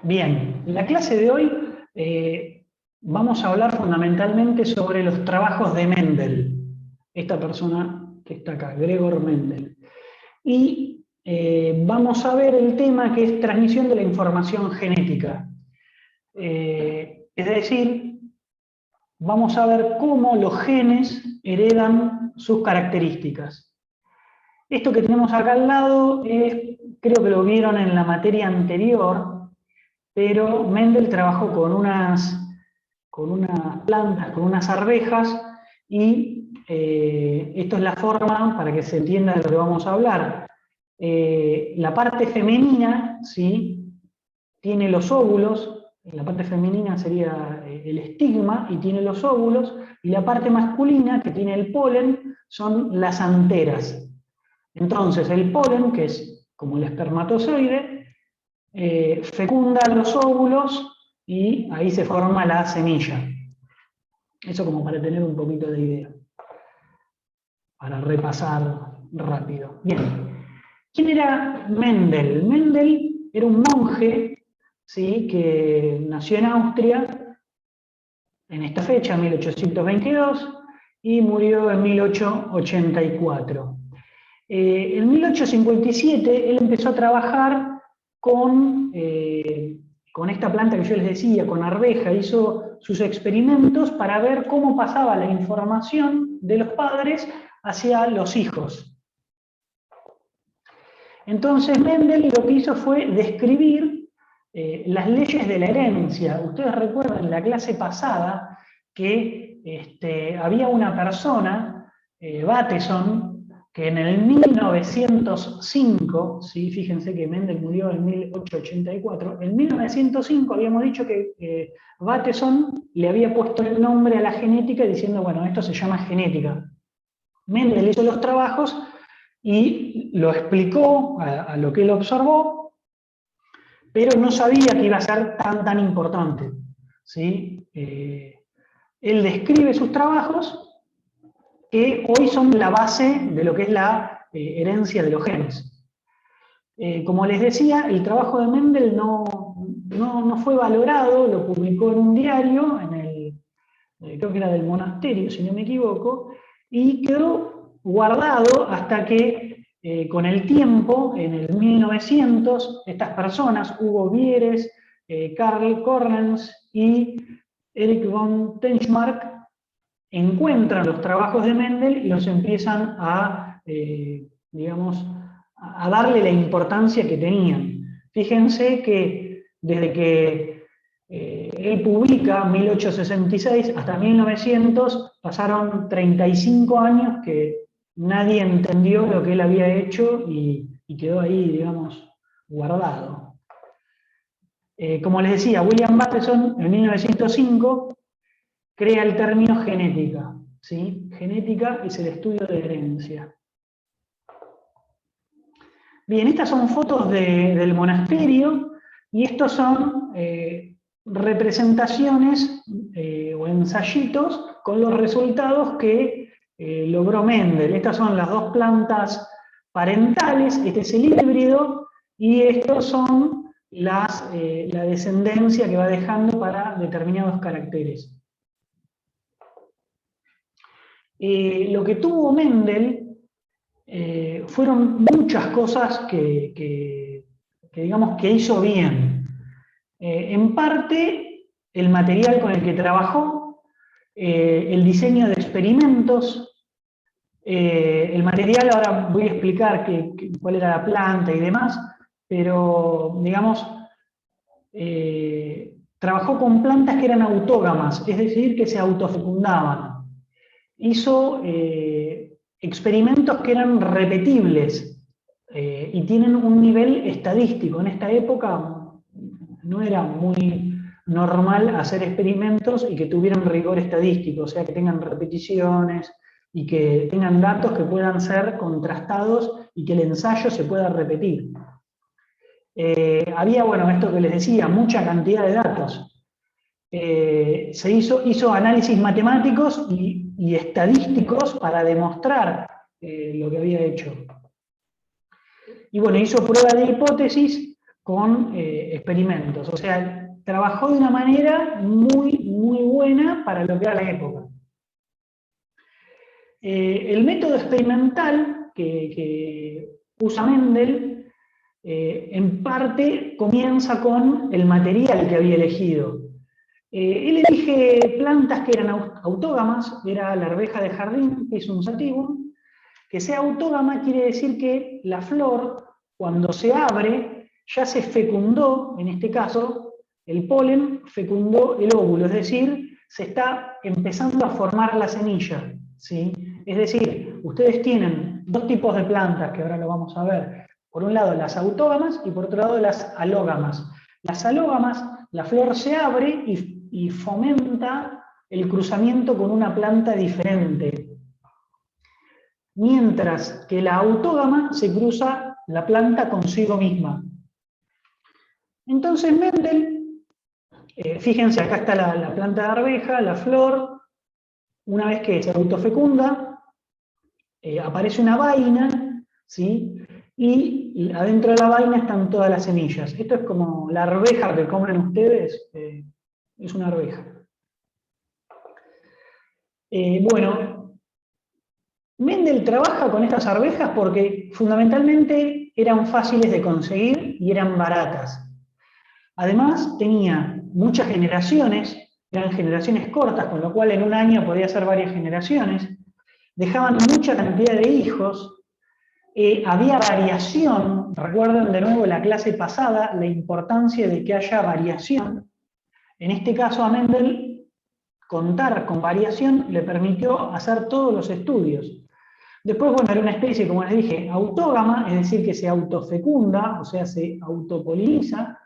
Bien, en la clase de hoy vamos a hablar fundamentalmente sobre los trabajos de Mendel, esta persona que está acá, Gregor Mendel. Y vamos a ver el tema que es transmisión de la información genética. Es decir, vamos a ver cómo los genes heredan sus características. Esto que tenemos acá al lado, creo que lo vieron en la materia anterior, pero Mendel trabajó con unas plantas, con unas arvejas, y esto es la forma para que se entienda de lo que vamos a hablar. La parte femenina, ¿sí?, tiene los óvulos, la parte femenina sería el estigma y tiene los óvulos, y la parte masculina, que tiene el polen, son las anteras. Entonces el polen, que es como el espermatozoide, fecunda los óvulos y ahí se forma la semilla. Eso como para tener un poquito de idea, para repasar rápido. Bien, ¿quién era Mendel? Mendel era un monje, ¿sí?, que nació en Austria en esta fecha, 1822, y murió en 1884. En 1857 él empezó a trabajar con esta planta que yo les decía, con arveja. Hizo sus experimentos para ver cómo pasaba la información de los padres hacia los hijos. Entonces Mendel lo que hizo fue describir las leyes de la herencia. Ustedes recuerdan en la clase pasada que había una persona, Bateson, que en el 1905, ¿sí?, fíjense que Mendel murió en 1884, en 1905 habíamos dicho que Bateson le había puesto el nombre a la genética diciendo, bueno, esto se llama genética. Mendel hizo los trabajos y lo explicó a lo que él observó, pero no sabía que iba a ser tan importante, ¿sí? Él describe sus trabajos que hoy son la base de lo que es la herencia de los genes. Como les decía, el trabajo de Mendel no fue valorado, lo publicó en un diario, creo que era del monasterio, si no me equivoco, y quedó guardado hasta que con el tiempo, en el 1900, estas personas, Hugo Vieres, Karl Correns y Erich von Tenchmark, encuentran los trabajos de Mendel y los empiezan digamos, a darle la importancia que tenían. Fíjense que desde que él publica, 1866 hasta 1900, pasaron 35 años que nadie entendió lo que él había hecho y quedó ahí, digamos, guardado. Como les decía, William Bateson en 1905 crea el término genética, ¿sí? Genética es el estudio de herencia. Bien, estas son fotos del monasterio y estos son representaciones o ensayitos con los resultados que logró Mendel. Estas son las dos plantas parentales, este es el híbrido, y estos son la descendencia que va dejando para determinados caracteres. Lo que tuvo Mendel fueron muchas cosas que digamos que hizo bien. En parte, el material con el que trabajó, el diseño de experimentos, el material, ahora voy a explicar cuál era la planta y demás, pero digamos, trabajó con plantas que eran autógamas, es decir, que se autofecundaban. Hizo experimentos que eran repetibles y tienen un nivel estadístico. En esta época no era muy normal hacer experimentos y que tuvieran rigor estadístico, o sea, que tengan repeticiones y que tengan datos que puedan ser contrastados y que el ensayo se pueda repetir. Había, bueno, esto que les decía, mucha cantidad de datos. Se hizo análisis matemáticos y estadísticos para demostrar lo que había hecho. Y bueno, hizo prueba de hipótesis con experimentos. O sea, trabajó de una manera muy, muy buena para lo que era la época. El método experimental que usa Mendel, en parte comienza con el material que había elegido. Él elige plantas que eran autógamas, era la arveja de jardín, que es un sativum. Que sea autógama quiere decir que la flor, cuando se abre, ya se fecundó, en este caso, el polen fecundó el óvulo, es decir, se está empezando a formar la semilla, ¿sí? Es decir, ustedes tienen dos tipos de plantas, que ahora lo vamos a ver. Por un lado las autógamas y por otro lado las alógamas. Las alógamas, la flor se abre y fomenta el cruzamiento con una planta diferente. Mientras que la autógama se cruza la planta consigo misma. Entonces Mendel, fíjense, acá está la planta de arveja, la flor, una vez que se autofecunda, aparece una vaina, ¿sí? Y adentro de la vaina están todas las semillas. Esto es como la arveja que comen ustedes, es una arveja. Bueno, Mendel trabaja con estas arvejas porque fundamentalmente eran fáciles de conseguir y eran baratas. Además, tenía muchas generaciones, eran generaciones cortas, con lo cual en un año podía ser varias generaciones, dejaban mucha cantidad de hijos, había variación, recuerden de nuevo la clase pasada, la importancia de que haya variación. En este caso a Mendel, contar con variación le permitió hacer todos los estudios. Después, bueno, era una especie, como les dije, autógama, es decir, que se autofecunda, o sea, se autopoliniza,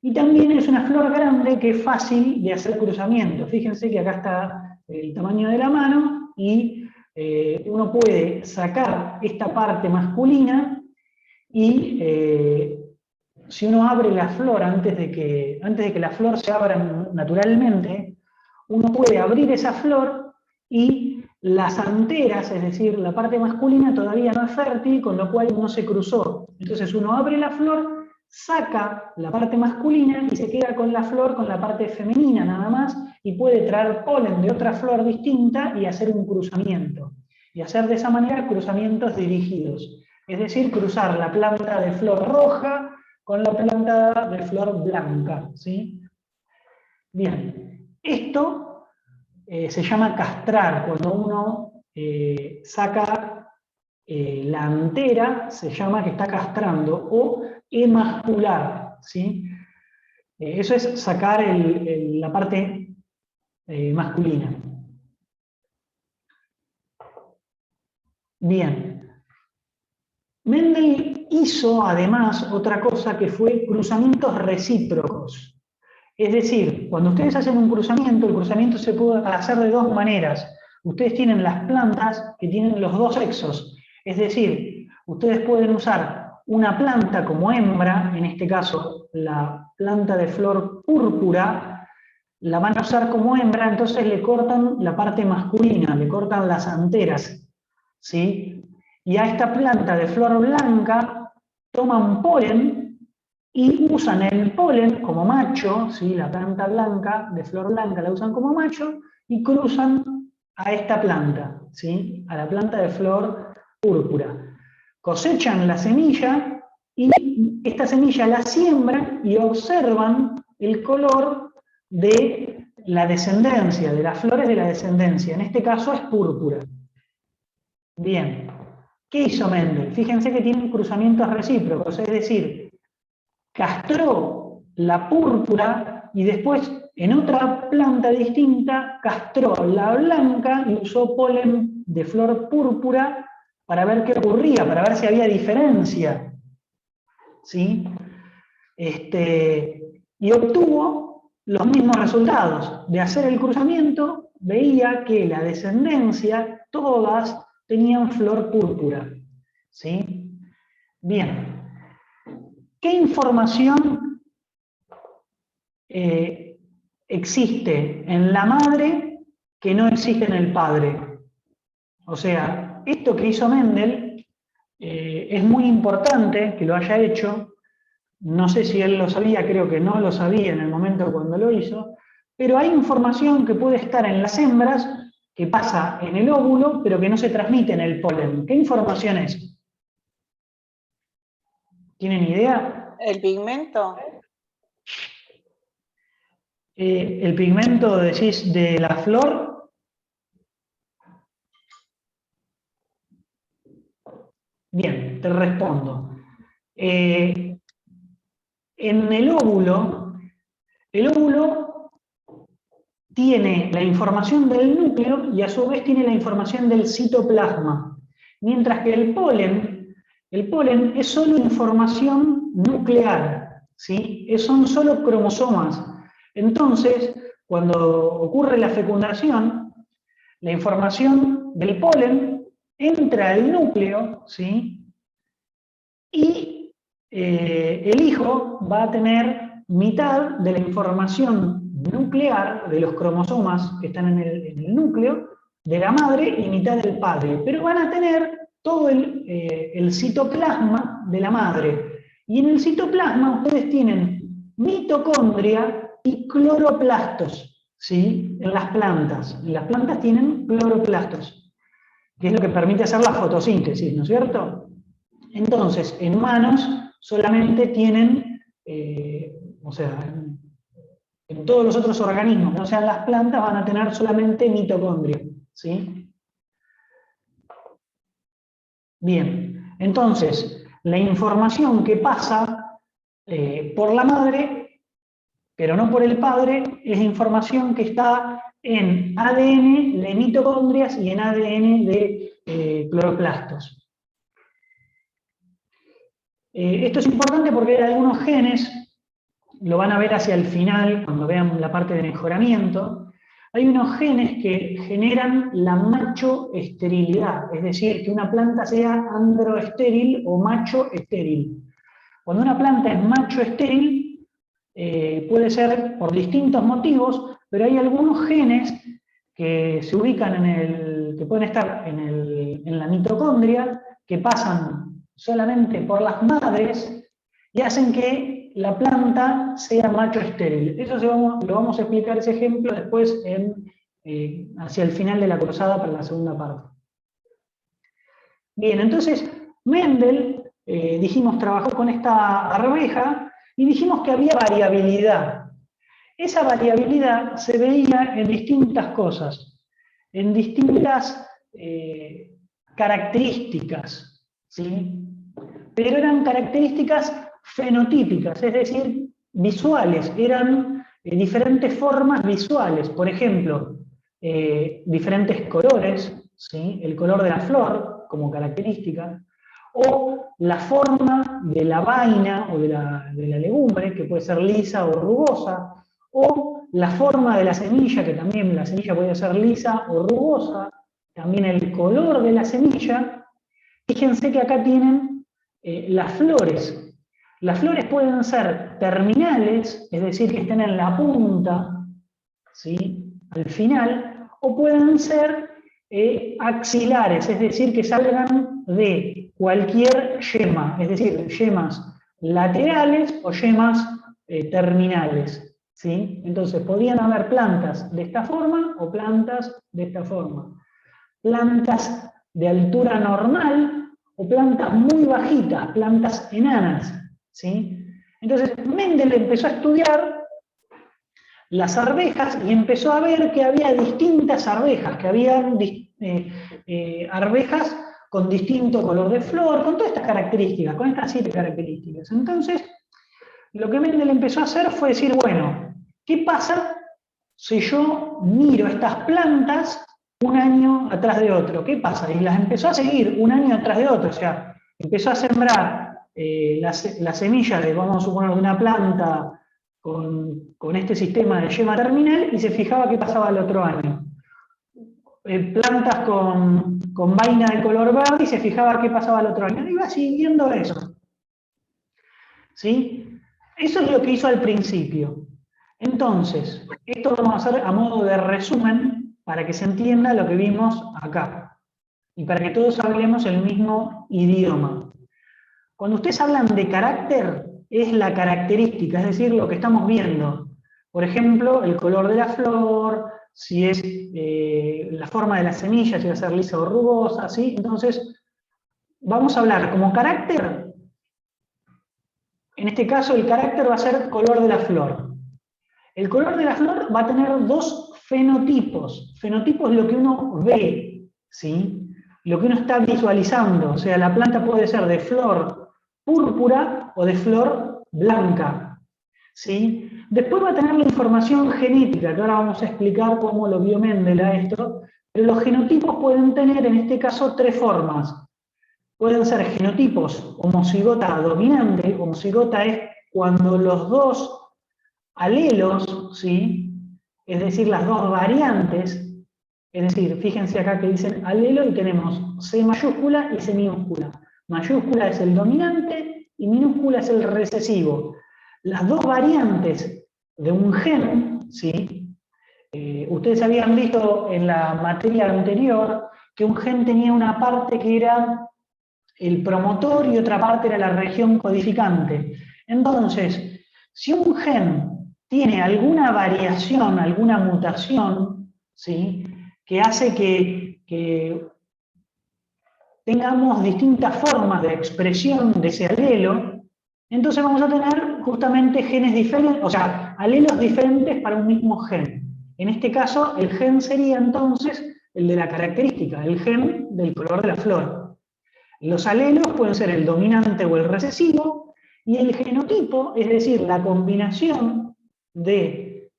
y también es una flor grande que es fácil de hacer cruzamiento. Fíjense que acá está el tamaño de la mano y uno puede sacar esta parte masculina y si uno abre la flor antes de que la flor se abra naturalmente, uno puede abrir esa flor y las anteras, es decir, la parte masculina todavía no es fértil, con lo cual no se cruzó. Entonces uno abre la flor, saca la parte masculina y se queda con la flor, con la parte femenina nada más, y puede traer polen de otra flor distinta y hacer un cruzamiento. Y hacer de esa manera cruzamientos dirigidos. Es decir, cruzar la planta de flor roja con la planta de flor blanca, ¿sí? Bien, esto se llama castrar, cuando uno saca la antera, se llama que está castrando, o emascular, ¿sí? Eso es sacar la parte masculina. Bien. Mendel hizo además otra cosa que fue cruzamientos recíprocos. Es decir, cuando ustedes hacen un cruzamiento, el cruzamiento se puede hacer de dos maneras. Ustedes tienen las plantas que tienen los dos sexos. Es decir, ustedes pueden usar una planta como hembra, en este caso la planta de flor púrpura, la van a usar como hembra, entonces le cortan la parte masculina, le cortan las anteras, ¿sí? Y a esta planta de flor blanca toman polen y usan el polen como macho, ¿sí? La planta blanca, de flor blanca, la usan como macho y cruzan a esta planta, ¿sí? A la planta de flor púrpura. Cosechan la semilla y esta semilla la siembran y observan el color de la descendencia, de las flores de la descendencia. En este caso es púrpura. Bien. ¿Qué hizo Mendel? Fíjense que tienen cruzamientos recíprocos, es decir, castró la púrpura y después en otra planta distinta castró la blanca y usó polen de flor púrpura para ver qué ocurría, para ver si había diferencia. ¿Sí? Y obtuvo los mismos resultados. De hacer el cruzamiento, veía que la descendencia, todas tenían flor púrpura. ¿Sí? Bien. ¿Qué información existe en la madre que no existe en el padre? O sea, esto que hizo Mendel es muy importante que lo haya hecho no sé si él lo sabía, creo que no lo sabía en el momento cuando lo hizo, pero hay información que puede estar en las hembras que pasa en el óvulo, pero que no se transmite en el polen. ¿Qué información es? ¿Tienen idea? ¿El pigmento? El pigmento, decís, de la flor. Bien, te respondo. En el óvulo tiene la información del núcleo y a su vez tiene la información del citoplasma. Mientras que el polen es solo información nuclear, ¿sí? Son solo cromosomas. Entonces, cuando ocurre la fecundación, la información del polen entra al núcleo, ¿sí? Y el hijo va a tener mitad de la información nuclear de los cromosomas que están en el núcleo de la madre y mitad del padre, pero van a tener todo el citoplasma de la madre. Y en el citoplasma ustedes tienen mitocondria y cloroplastos, ¿sí? En las plantas. En las plantas tienen cloroplastos, que es lo que permite hacer la fotosíntesis, ¿no es cierto? Entonces, en humanos solamente tienen, o sea, en todos los otros organismos, no sean las plantas, van a tener solamente mitocondria, ¿sí? Bien, entonces, la información que pasa por la madre, pero no por el padre, es información que está en ADN de mitocondrias y en ADN de cloroplastos. Esto es importante porque hay algunos genes, lo van a ver hacia el final, cuando vean la parte de mejoramiento, hay unos genes que generan la macho-esterilidad, es decir, que una planta sea androestéril o macho-estéril. Cuando una planta es macho-estéril, puede ser por distintos motivos, pero hay algunos genes que se ubican que pueden estar en la mitocondria, que pasan solamente por las madres y hacen que la planta sea macho estéril. Eso lo vamos a explicar ese ejemplo después hacia el final de la cruzada para la segunda parte. Bien, entonces Mendel, dijimos, trabajó con esta arveja y dijimos que había variabilidad. Esa variabilidad se veía en distintas cosas, en distintas características, ¿sí? Pero eran características fenotípicas, es decir, visuales, eran diferentes formas visuales, por ejemplo, diferentes colores, ¿sí? El color de la flor como característica, o la forma de la vaina o de la legumbre, que puede ser lisa o rugosa, o la forma de la semilla, que también la semilla puede ser lisa o rugosa, también el color de la semilla. Fíjense que acá tienen las flores. Las flores pueden ser terminales, es decir, que estén en la punta, ¿sí? Al final, o pueden ser axilares, es decir, que salgan de cualquier yema, es decir, yemas laterales o yemas terminales, ¿sí? Entonces, podrían haber plantas de esta forma o plantas de esta forma. Plantas de altura normal o plantas muy bajitas, plantas enanas, ¿sí? Entonces, Mendel empezó a estudiar las arvejas y empezó a ver que había distintas arvejas, que había arvejas con distinto color de flor, con todas estas características, con estas 7 características. Entonces, lo que Mendel empezó a hacer fue decir, bueno, ¿qué pasa si yo miro estas plantas un año atrás de otro? ¿Qué pasa? Y las empezó a seguir un año atrás de otro, o sea, empezó a sembrar la semilla de, vamos a suponer, de una planta con este sistema de yema terminal y se fijaba qué pasaba el otro año. Plantas con vaina de color verde y se fijaba qué pasaba el otro año. Iba siguiendo eso. ¿Sí? Eso es lo que hizo al principio. Entonces, esto lo vamos a hacer a modo de resumen para que se entienda lo que vimos acá y para que todos hablemos el mismo idioma. Cuando ustedes hablan de carácter, es la característica, es decir, lo que estamos viendo. Por ejemplo, el color de la flor, si es la forma de la semilla, si va a ser lisa o rugosa, ¿sí? Entonces, vamos a hablar como carácter. En este caso, el carácter va a ser color de la flor. El color de la flor va a tener dos fenotipos. Fenotipo es lo que uno ve, ¿sí? Lo que uno está visualizando. O sea, la planta puede ser de flor púrpura o de flor blanca, ¿sí? Después va a tener la información genética, que ahora vamos a explicar cómo lo vio Mendel a esto, pero los genotipos pueden tener, en este caso, tres formas. Pueden ser genotipos homocigota dominante. Homocigota es cuando los dos alelos, ¿sí? Es decir, las dos variantes, es decir, fíjense acá que dicen alelo y tenemos C mayúscula y C minúscula. Mayúscula es el dominante y minúscula es el recesivo. Las dos variantes de un gen, ¿sí? Ustedes habían visto en la materia anterior que un gen tenía una parte que era el promotor y otra parte era la región codificante. Entonces, si un gen tiene alguna variación, alguna mutación, ¿sí? Que hace que tengamos distintas formas de expresión de ese alelo, entonces vamos a tener justamente genes diferentes, o sea, alelos diferentes para un mismo gen. En este caso, el gen sería entonces el de la característica, el gen del color de la flor. Los alelos pueden ser el dominante o el recesivo, y el genotipo, es decir, la combinación de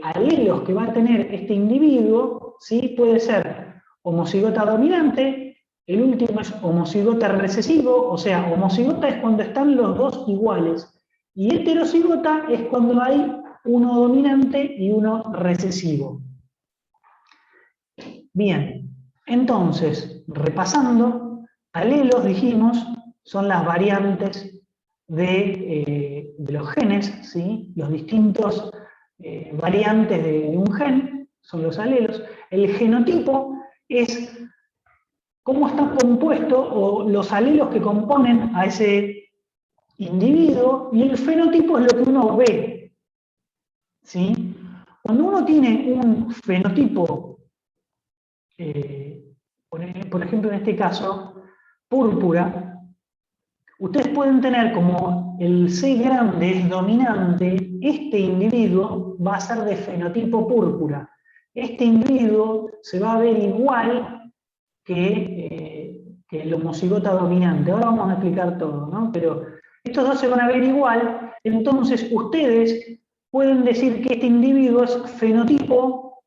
alelos que va a tener este individuo, ¿sí? Puede ser homocigota dominante, el último es homocigota recesivo, o sea, homocigota es cuando están los dos iguales, y heterocigota es cuando hay uno dominante y uno recesivo. Bien, entonces, repasando, alelos, dijimos, son las variantes de los genes, ¿sí? Los distintos variantes de un gen son los alelos. El genotipo es cómo está compuesto o los alelos que componen a ese individuo, y el fenotipo es lo que uno ve, ¿sí? Cuando uno tiene un fenotipo, por ejemplo en este caso, púrpura, ustedes pueden tener como el C grande es dominante, este individuo va a ser de fenotipo púrpura. Este individuo se va a ver igual que el homocigota dominante. Ahora vamos a explicar todo, ¿no? Pero estos dos se van a ver igual, entonces ustedes pueden decir que este individuo es fenotipo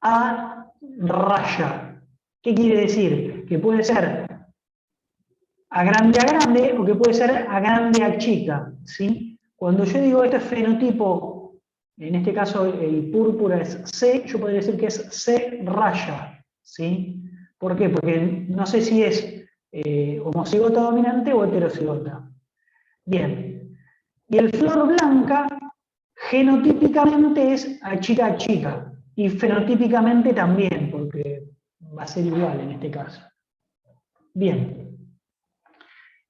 A raya. ¿Qué quiere decir? Que puede ser a grande o que puede ser a grande a chica, ¿sí? Cuando yo digo esto es fenotipo, en este caso el púrpura es C, yo podría decir que es C raya, ¿sí? ¿Por qué? Porque no sé si es homocigota dominante o heterocigota. Bien. Y el flor blanca, genotípicamente es a chica, y fenotípicamente también, porque va a ser igual en este caso. Bien.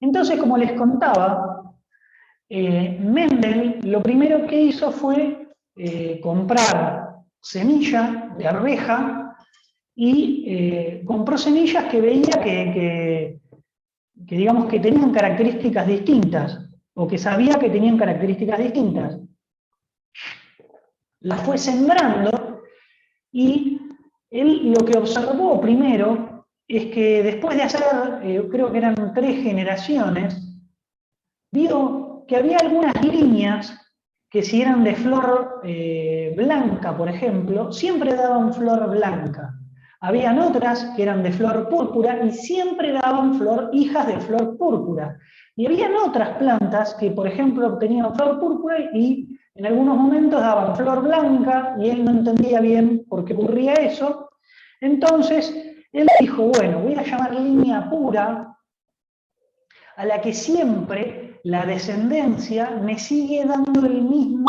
Entonces, como les contaba, Mendel lo primero que hizo fue comprar semilla de arveja y compró semillas que veía que digamos que tenían características distintas, o que sabía que tenían características distintas. Las fue sembrando y él lo que observó primero es que después de hacer, creo que eran 3 generaciones, vio que había algunas líneas que si eran de flor blanca, por ejemplo, siempre daban flor blanca. Habían otras que eran de flor púrpura y siempre daban hijas de flor púrpura. Y habían otras plantas que, por ejemplo, obtenían flor púrpura y en algunos momentos daban flor blanca y él no entendía bien por qué ocurría eso. Entonces, él dijo, bueno, voy a llamar línea pura a la que siempre la descendencia me sigue dando el mismo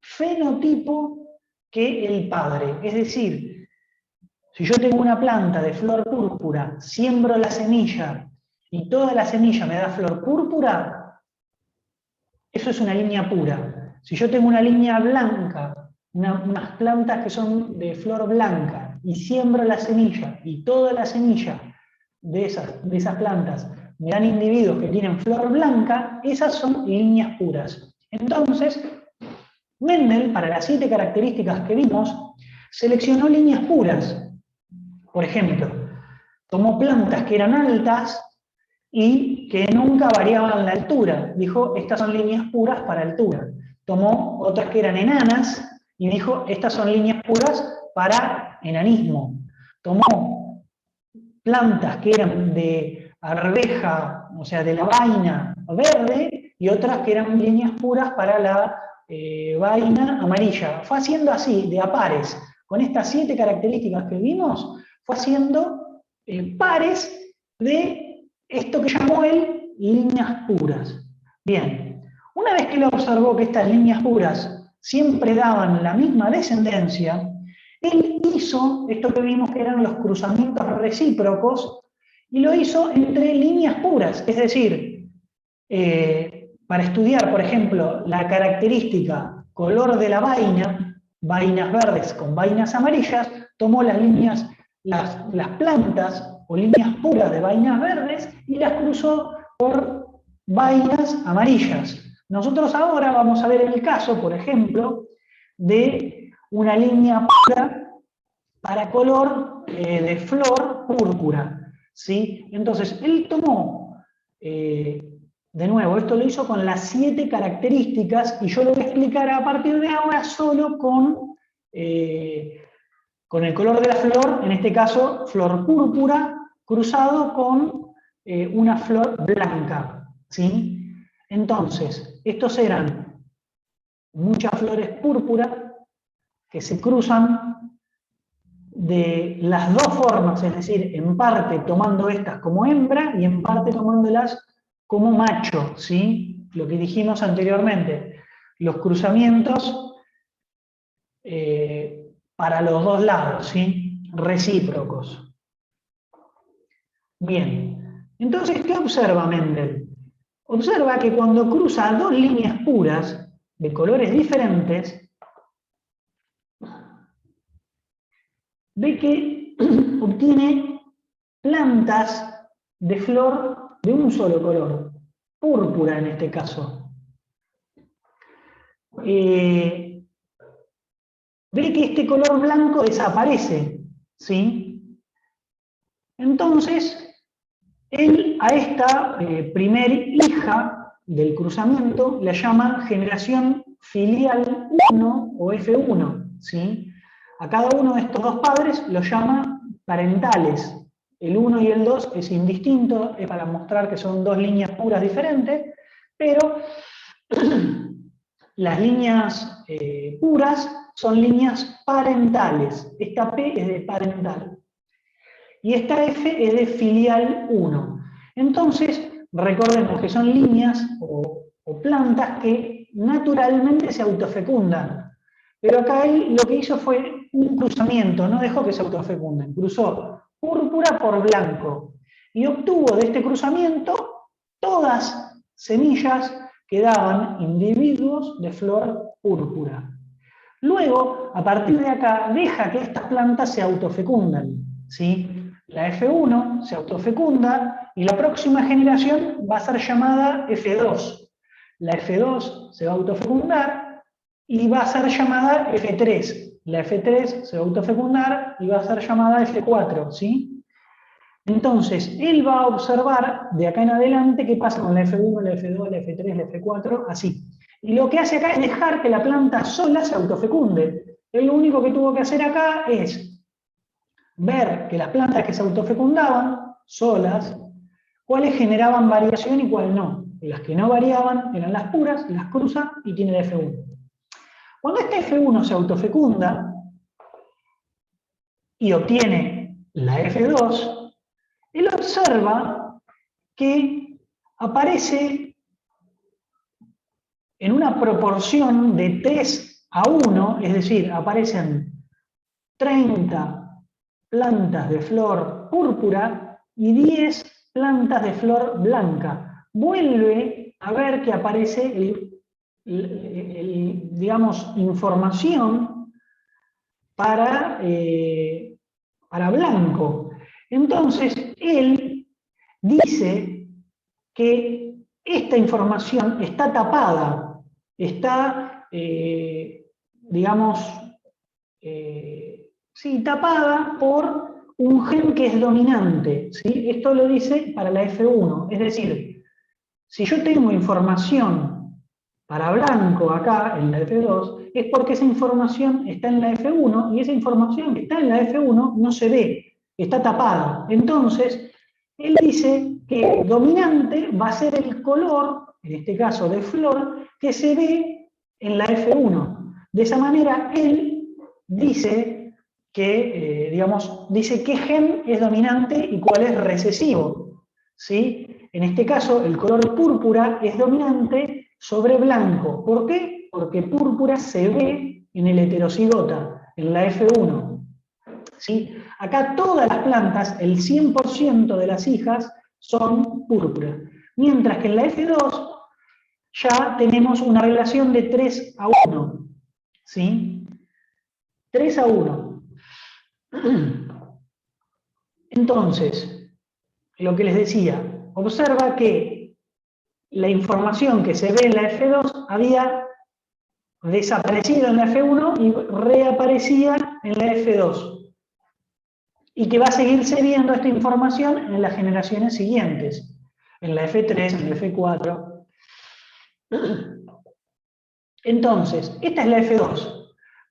fenotipo que el padre. Es decir, si yo tengo una planta de flor púrpura, siembro la semilla y toda la semilla me da flor púrpura, eso es una línea pura. Si yo tengo una línea blanca, unas plantas que son de flor blanca, y siembro la semilla, y toda la semilla de esas plantas me dan individuos que tienen flor blanca, esas son líneas puras. Entonces, Mendel, para las 7 características que vimos, seleccionó líneas puras. Por ejemplo, tomó plantas que eran altas y que nunca variaban la altura. Dijo, estas son líneas puras para altura. Tomó otras que eran enanas y dijo, estas son líneas puras para enanismo. Tomó plantas que eran de arveja, o sea, de la vaina verde, y otras que eran líneas puras para la vaina amarilla. Fue haciendo así, de a pares. Con estas 7 características que vimos, fue haciendo pares de esto que llamó él líneas puras. Bien, una vez que él observó que estas líneas puras siempre daban la misma descendencia, él hizo esto que vimos que eran los cruzamientos recíprocos, y lo hizo entre líneas puras, es decir, para estudiar, por ejemplo, la característica color de la vaina, vainas verdes con vainas amarillas, tomó las líneas, las plantas o líneas puras de vainas verdes y las cruzó por vainas amarillas. Nosotros ahora vamos a ver el caso, por ejemplo, de una línea pura para color de flor púrpura, ¿sí? Entonces, él tomó, de nuevo, esto lo hizo con las 7 características, y yo lo voy a explicar a partir de ahora solo con el color de la flor, en este caso, flor púrpura, cruzado con una flor blanca, ¿sí? Entonces, estos eran muchas flores púrpura que se cruzan de las dos formas, es decir, en parte tomando estas como hembra y en parte tomándolas como macho, ¿sí? Lo que dijimos anteriormente, los cruzamientos para los dos lados, ¿sí? Recíprocos. Bien, entonces, ¿qué observa Mendel? Observa que cuando cruza dos líneas puras de colores diferentes, ve que obtiene plantas de flor de un solo color, púrpura en este caso. Ve que este color blanco desaparece, ¿sí? Entonces, él a esta primer hija del cruzamiento la llama generación filial 1 o F1, ¿sí? A cada uno de estos dos padres los llama parentales. El 1 y el 2 es indistinto, es para mostrar que son dos líneas puras diferentes, pero las líneas puras son líneas parentales. Esta P es de parental. Y esta F es de filial 1. Entonces, recordemos que son líneas o plantas que naturalmente se autofecundan. Pero acá él lo que hizo fue un cruzamiento, no dejó que se autofecunden, cruzó púrpura por blanco. Y obtuvo de este cruzamiento todas semillas que daban individuos de flor púrpura. Luego, a partir de acá, deja que estas plantas se autofecundan, ¿sí? La F1 se autofecunda y la próxima generación va a ser llamada F2. La F2 se va a autofecundar y va a ser llamada F3. La F3 se va a autofecundar y va a ser llamada F4, ¿sí? Entonces, él va a observar de acá en adelante qué pasa con la F1, la F2, la F3, la F4, así. Y lo que hace acá es dejar que la planta sola se autofecunde. Él lo único que tuvo que hacer acá es ver que las plantas que se autofecundaban solas, cuáles generaban variación y cuáles no. Y las que no variaban eran las puras, las cruza y tiene la F1. Cuando este F1 se autofecunda y obtiene la F2, él observa que aparece en una proporción de 3 a 1, es decir, aparecen 30 plantas de flor púrpura y 10 plantas de flor blanca. Vuelve a ver que aparece digamos, información para blanco. Entonces, él dice que esta información está tapada, está, digamos, sí, tapada por un gen que es dominante, ¿sí? Esto lo dice para la F1, es decir, si yo tengo información para blanco acá en la F2, es porque esa información está en la F1 y esa información que está en la F1 no se ve, está tapada. Entonces, él dice que dominante va a ser el color, en este caso de flor, que se ve en la F1. De esa manera, él dice que, digamos, dice qué gen es dominante y cuál es recesivo, ¿sí? En este caso, el color púrpura es dominante sobre blanco. ¿Por qué? Porque púrpura se ve en el heterocigota, en la F1. ¿Sí? Acá todas las plantas, el 100% de las hijas, son púrpura. Mientras que en la F2 ya tenemos una relación de 3:1. ¿Sí? 3:1. Entonces, lo que les decía, observa que la información que se ve en la F2 había desaparecido en la F1 y reaparecía en la F2. Y que va a seguirse viendo esta información en las generaciones siguientes, en la F3, en la F4. Entonces, esta es la F2.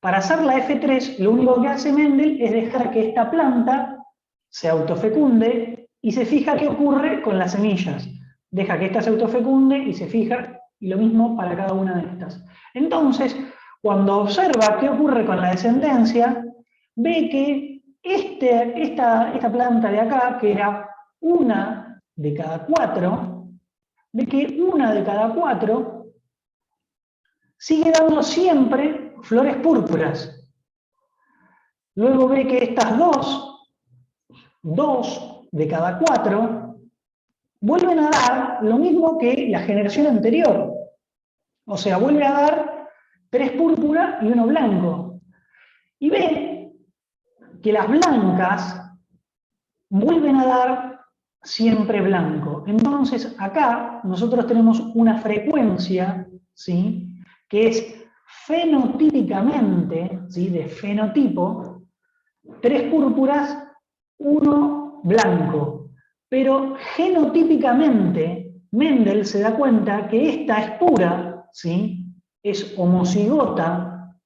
Para hacer la F3, lo único que hace Mendel es dejar que esta planta se autofecunde y se fija qué ocurre con las semillas. Deja que esta se autofecunde y se fija, y lo mismo para cada una de estas. Entonces, cuando observa qué ocurre con la descendencia, ve que esta planta de acá, que era una de cada 4, ve que una de cada 4 sigue dando siempre flores púrpuras. Luego ve que estas dos de cada 4, vuelven a dar lo mismo que la generación anterior. O sea, vuelve a dar 3 púrpura y 1 blanco. Y ve que las blancas vuelven a dar siempre blanco. Entonces, acá nosotros tenemos una frecuencia, ¿sí?, que es fenotípicamente, ¿sí?, de fenotipo, 3 púrpuras, 1 blanco. Pero genotípicamente, Mendel se da cuenta que esta es pura, ¿sí?, es homocigota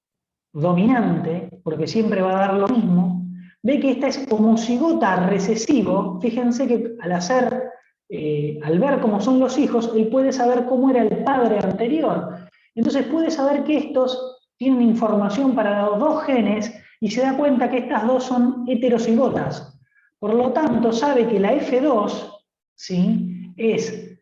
dominante, porque siempre va a dar lo mismo. Ve que esta es homocigota recesivo. Fíjense que al ver cómo son los hijos, él puede saber cómo era el padre anterior. Entonces puede saber que estos tienen información para los 2 genes y se da cuenta que estas 2 son heterocigotas. Por lo tanto, sabe que la F2, ¿sí?, es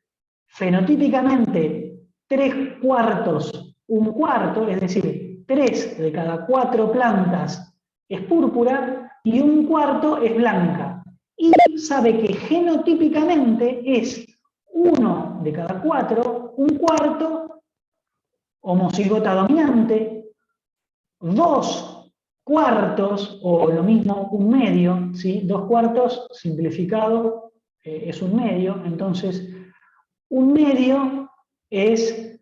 fenotípicamente 3/4, 1/4, es decir, 3 de cada 4 plantas es púrpura y 1/4 es blanca. Y sabe que genotípicamente es 1 de cada 4, 1/4 homocigota dominante, 2/4 o lo mismo 1/2, ¿sí? 2/4 simplificado es 1/2, entonces 1/2 es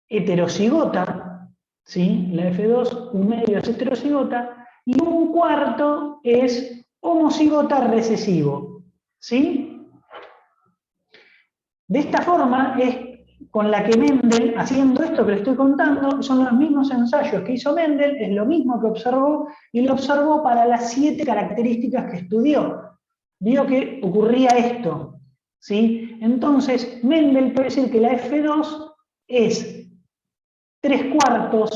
heterocigota, ¿sí? La F2, 1/2 es heterocigota, y 1/4 es homocigota recesivo, ¿sí? De esta forma es con la que Mendel, haciendo esto que le estoy contando, son los mismos ensayos que hizo Mendel, es lo mismo que observó, y lo observó para las 7 características que estudió. Vio que ocurría esto, ¿sí? Entonces, Mendel puede decir que la F2 es 3/4,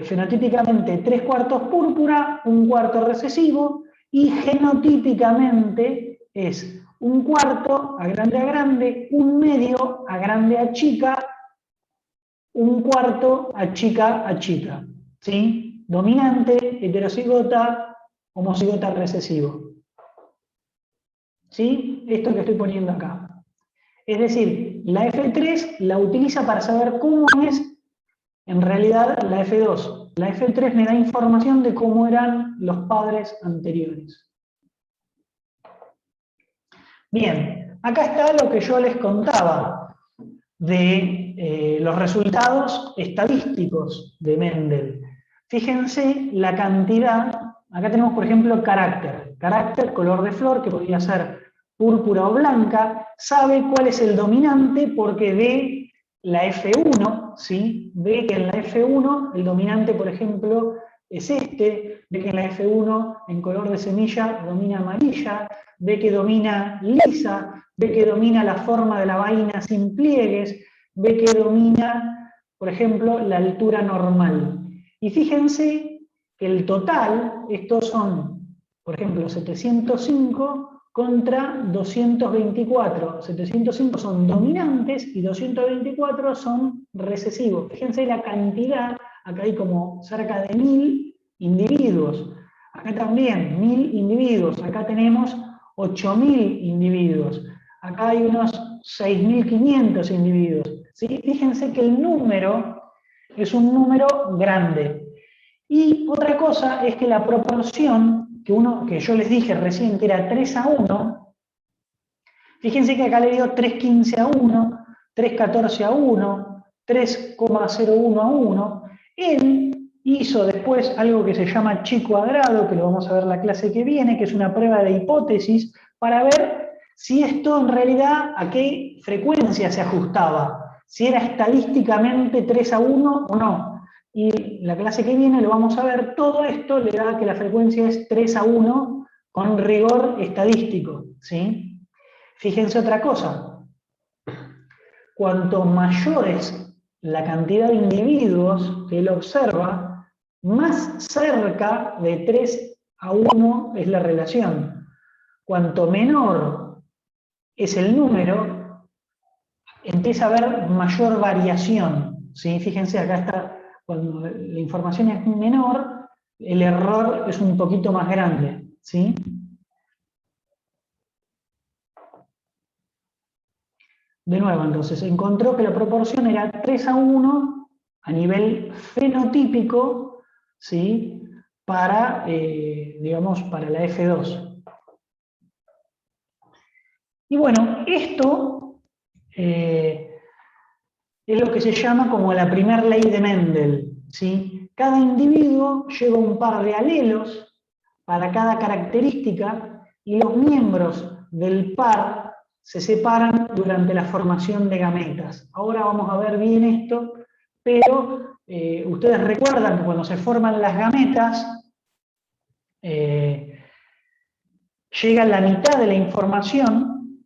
fenotípicamente 3/4 púrpura, 1/4 recesivo, y genotípicamente es 1/4 a grande, 1/2 a grande a chica, 1/4 a chica, ¿sí? Dominante, heterocigota, homocigota recesivo. ¿Sí? esto que estoy poniendo acá. Es decir, la F3 la utiliza para saber cómo es en realidad la F2. La F3 me da información de cómo eran los padres anteriores. Bien, acá está lo que yo les contaba de los resultados estadísticos de Mendel. Fíjense la cantidad, acá tenemos por ejemplo carácter, color de flor, que podría ser púrpura o blanca, sabe cuál es el dominante porque ve la F1, ¿sí? Ve que en la F1 el dominante, por ejemplo, es este, ve que en la F1 en color de semilla domina amarilla, ve que domina lisa, ve que domina la forma de la vaina sin pliegues, ve que domina, por ejemplo, la altura normal. Y fíjense que el total, estos son, por ejemplo, 705 contra 224. 705 son dominantes y 224 son recesivos. Fíjense la cantidad, acá hay como cerca de 1000 individuos. Acá también 1000 individuos, acá tenemos 8000 individuos, acá hay unos 6500 individuos. ¿Sí? Fíjense que el número es un número grande. Y otra cosa es que la proporción que yo les dije recién que era 3:1, fíjense que acá le dio 3:15:1, 3:14:1, 3,01:1. Él hizo después algo que se llama chi cuadrado, que lo vamos a ver la clase que viene, que es una prueba de hipótesis, para ver si esto en realidad a qué frecuencia se ajustaba, si era estadísticamente 3:1 o no. Y la clase que viene lo vamos a ver, todo esto le da que la frecuencia es 3:1 con rigor estadístico, ¿sí? Fíjense otra cosa, cuanto mayor es la cantidad de individuos que él observa, más cerca de 3:1 es la relación. Cuanto menor es el número, empieza a haber mayor variación, ¿sí? Fíjense, acá está, cuando la información es menor, el error es un poquito más grande, ¿sí? De nuevo, entonces, encontró que la proporción era 3:1 a nivel fenotípico, ¿sí? Para, digamos, para la F2. Y bueno, esto es lo que se llama como la primera ley de Mendel, ¿sí? Cada individuo lleva un par de alelos para cada característica y los miembros del par se separan durante la formación de gametas. Ahora vamos a ver bien esto, pero ustedes recuerdan que cuando se forman las gametas, llega la mitad de la información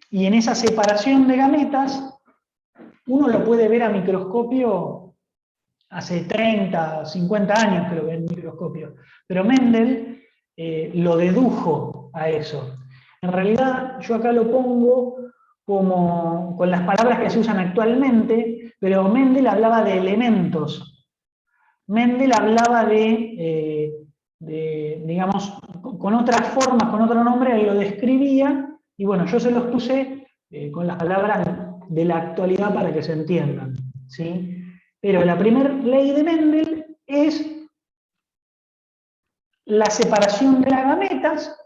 y en esa separación de gametas uno lo puede ver a microscopio hace 30, 50 años que lo ve en microscopio, pero Mendel lo dedujo a eso. En realidad, yo acá lo pongo como con las palabras que se usan actualmente, pero Mendel hablaba de elementos. Mendel hablaba de digamos, con otras formas, con otro nombre, él lo describía, y bueno, yo se los puse con las palabras de la actualidad para que se entiendan, ¿sí? Pero la primera ley de Mendel es la separación de las gametas,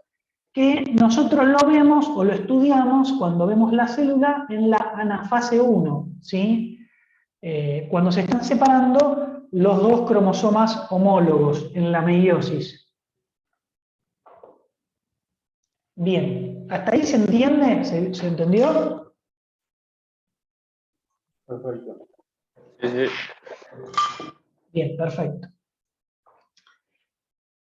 que nosotros lo vemos o lo estudiamos cuando vemos la célula en la anafase 1, ¿sí? Cuando se están separando los dos cromosomas homólogos en la meiosis. Bien, ¿hasta ahí se entiende? ¿Se entendió? Perfecto. Bien, perfecto.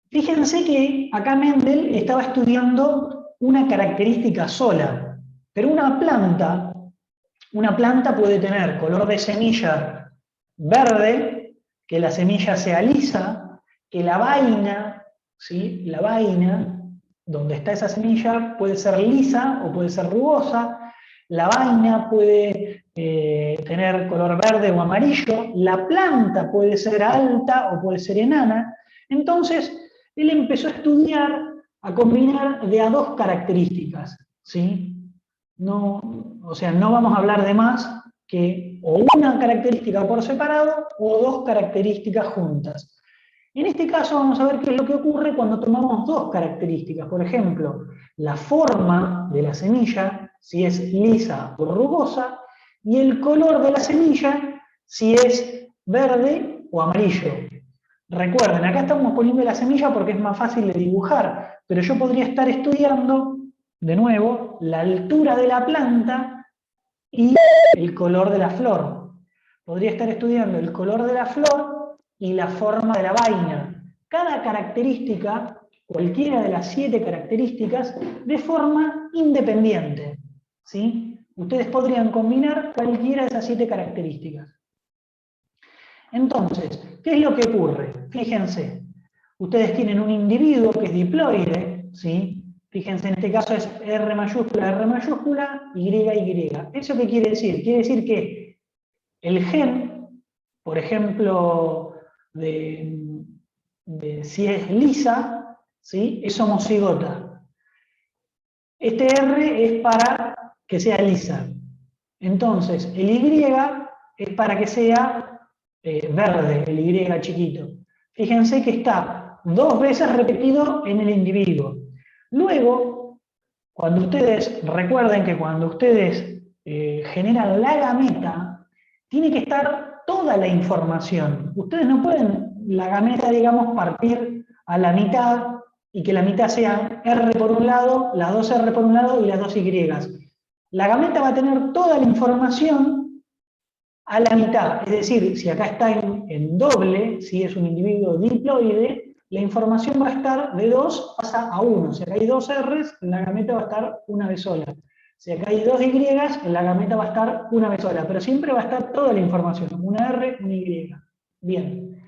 Fíjense que acá Mendel estaba estudiando una característica sola, pero una planta puede tener color de semilla verde, que la semilla sea lisa, que la vaina, ¿sí? La vaina, donde está esa semilla, puede ser lisa o puede ser rugosa, la vaina puede tener color verde o amarillo, la planta puede ser alta o puede ser enana. Entonces, él empezó a estudiar, a combinar de a dos características, ¿sí? No, o sea, no vamos a hablar de más que o una característica por separado o dos características juntas. En este caso vamos a ver qué es lo que ocurre cuando tomamos dos características. Por ejemplo, la forma de la semilla, si es lisa o rugosa, y el color de la semilla, si es verde o amarillo. Recuerden, acá estamos poniendo la semilla porque es más fácil de dibujar, pero yo podría estar estudiando, de nuevo, la altura de la planta y el color de la flor. Podría estar estudiando el color de la flor y la forma de la vaina. Cada característica, cualquiera de las 7 características, de forma independiente, ¿sí? Ustedes podrían combinar cualquiera de esas 7 características. Entonces, ¿qué es lo que ocurre? Fíjense, ustedes tienen un individuo que es diploide, ¿sí? Fíjense, en este caso es R mayúscula, Y, Y. ¿Eso qué quiere decir? Quiere decir que el gen, por ejemplo, si es lisa, ¿sí? Es homocigota. Este R es para que sea lisa. Entonces, el Y es para que sea verde, el Y chiquito. Fíjense que está 2 veces repetido en el individuo. Luego, cuando ustedes, recuerden que cuando ustedes generan la gameta, tiene que estar toda la información. Ustedes no pueden la gameta, digamos, partir a la mitad y que la mitad sea R por un lado, las 2 R por un lado y las 2 Y. La gameta va a tener toda la información a la mitad. Es decir, si acá está en doble, si es un individuo diploide, la información va a estar de 2 pasa a 1. Si acá hay 2 R's, en la gameta va a estar una vez sola. Si acá hay 2 Y, en la gameta va a estar una vez sola. Pero siempre va a estar toda la información. Una R, una Y. Bien.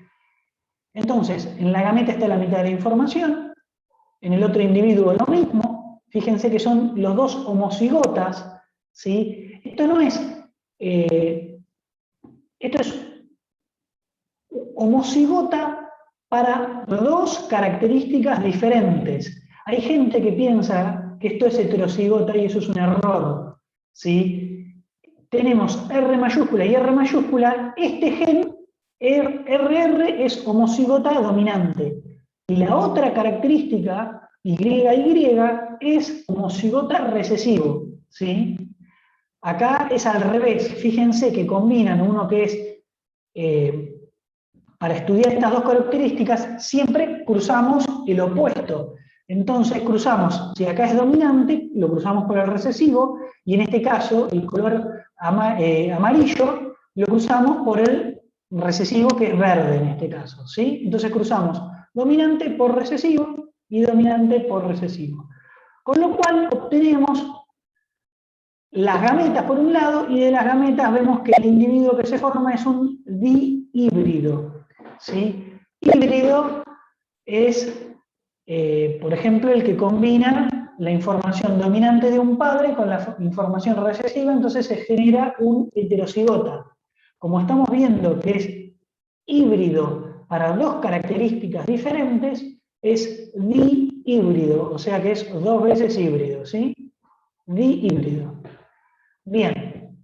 Entonces, en la gameta está la mitad de la información. En el otro individuo lo mismo. Fíjense que son los dos homocigotas, ¿sí? Esto no es... esto es homocigota para 2 características diferentes. Hay gente que piensa que esto es heterocigota y eso es un error, ¿sí? Tenemos R mayúscula y R mayúscula. Este gen, RR, es homocigota dominante. Y la otra característica, YY, es homocigota recesivo, ¿sí? Acá es al revés. Fíjense que combinan uno que es, para estudiar estas 2 características, siempre cruzamos el opuesto. Entonces cruzamos, si acá es dominante, lo cruzamos por el recesivo, y en este caso, el color amarillo, lo cruzamos por el recesivo, que es verde en este caso, ¿sí? Entonces cruzamos dominante por recesivo y dominante por recesivo. Con lo cual obtenemos las gametas por un lado, y de las gametas vemos que el individuo que se forma es un dihíbrido, ¿sí? Híbrido es, por ejemplo, el que combina la información dominante de un padre con la información recesiva, entonces se genera un heterocigota. Como estamos viendo que es híbrido para 2 características diferentes, es dihíbrido, o sea que es 2 veces híbrido, ¿sí? Dihíbrido. Bien.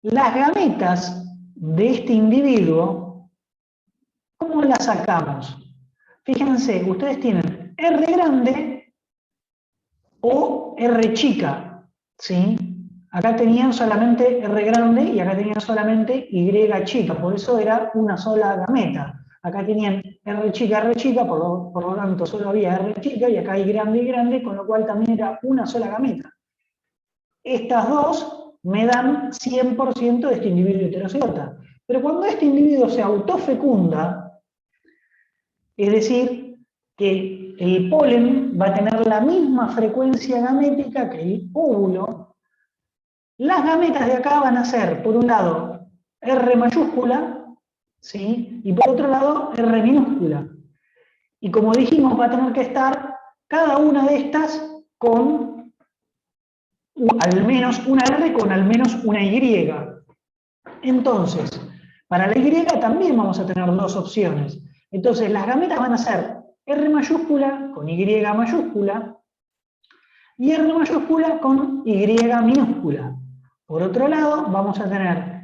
Las gametas de este individuo, ¿cómo las sacamos? Fíjense, ustedes tienen R grande o R chica, ¿sí? Acá tenían solamente R grande y acá tenían solamente Y chica, por eso era una sola gameta. Acá tenían R chica, por lo tanto solo había R chica, y acá hay grande y grande, con lo cual también era una sola gameta. Estas 2 me dan 100% de este individuo heterocigota. Pero cuando este individuo se autofecunda, es decir, que el polen va a tener la misma frecuencia gamética que el óvulo, las gametas de acá van a ser, por un lado, R mayúscula, ¿sí? Y por otro lado, R minúscula. Y como dijimos, va a tener que estar cada una de estas con al menos una R con al menos una Y. Entonces, para la Y también vamos a tener 2 opciones. Entonces, las gametas van a ser R mayúscula con Y mayúscula, y R mayúscula con Y minúscula. Por otro lado, vamos a tener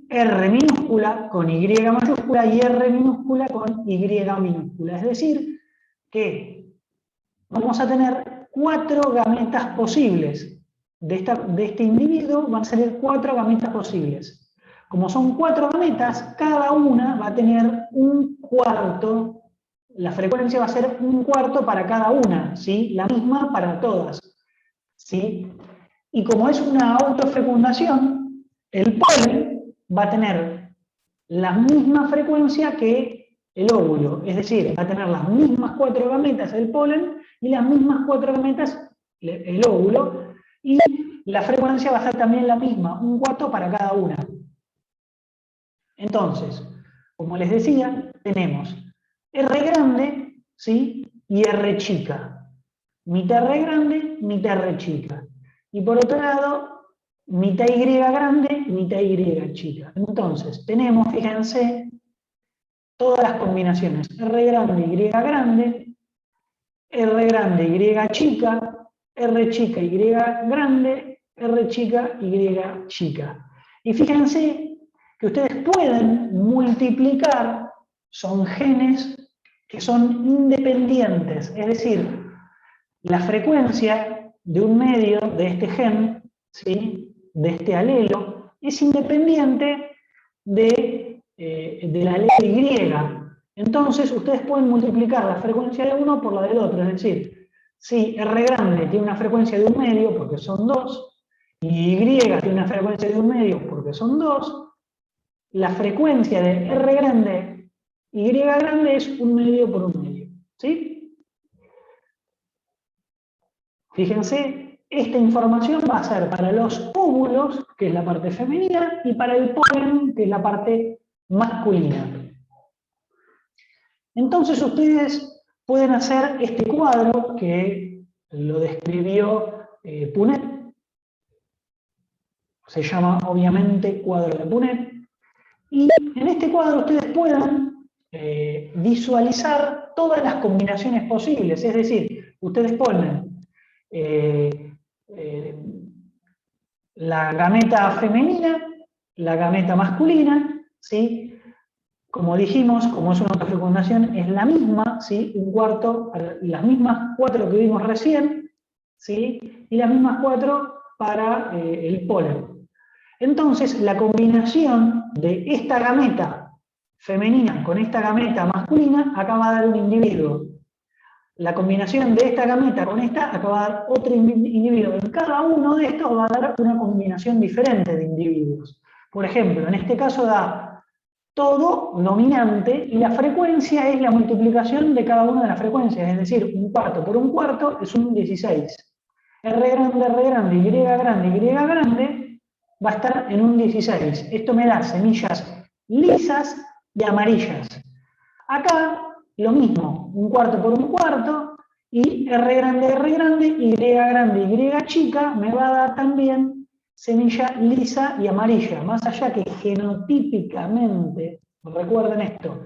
R minúscula con Y mayúscula y R minúscula con Y minúscula. Es decir, que vamos a tener 4 gametas posibles. De este individuo van a salir 4 gametas posibles. Como son 4 gametas, cada una va a tener un cuarto. La frecuencia va a ser un cuarto para cada una, ¿sí? La misma para todas, ¿sí? Y como es una autofecundación, el polen va a tener la misma frecuencia que el óvulo, es decir, va a tener las mismas 4 gametas el polen y las mismas 4 gametas el óvulo, y la frecuencia va a ser también la misma, un cuarto para cada una. Entonces, como les decía, tenemos R grande, ¿sí? Y R chica. Mitad R grande, mitad R chica. Y por otro lado, mitad Y grande, mitad Y chica. Entonces, tenemos, fíjense, todas las combinaciones. R grande, Y grande, R grande, Y chica, R chica, Y grande, R chica, Y chica. Y fíjense que ustedes pueden multiplicar, son genes que son independientes, es decir, la frecuencia de un medio de este gen, ¿sí? De este alelo, es independiente de la alelo Y. Entonces, ustedes pueden multiplicar la frecuencia de uno por la del otro, es decir, si R grande tiene una frecuencia de un medio, porque son 2, y Y tiene una frecuencia de un medio, porque son 2, la frecuencia de R grande, Y grande es un medio por un medio, ¿sí? Fíjense, esta información va a ser para los óvulos, que es la parte femenina, y para el polen, que es la parte masculina. Entonces ustedes pueden hacer este cuadro que lo describió Punet. Se llama obviamente cuadro de Punet. Y en este cuadro ustedes pueden visualizar todas las combinaciones posibles. Es decir, ustedes ponen la gameta femenina, la gameta masculina, ¿sí? Como dijimos, como es una autofecundación, es la misma, ¿sí? Un cuarto, las mismas 4 que vimos recién, ¿sí? Y las mismas 4 para el polen. Entonces, la combinación de esta gameta femenina con esta gameta masculina acaba de dar un individuo. La combinación de esta gameta con esta acaba de dar otro individuo. En cada uno de estos va a dar una combinación diferente de individuos. Por ejemplo, en este caso da todo dominante y la frecuencia es la multiplicación de cada una de las frecuencias, es decir, un cuarto por un cuarto es un 16. R grande, Y grande va a estar en un 16. Esto me da semillas lisas y amarillas. Acá lo mismo, un cuarto por un cuarto, y R grande, Y chica me va a dar también semilla lisa y amarilla, más allá que genotípicamente, recuerden esto,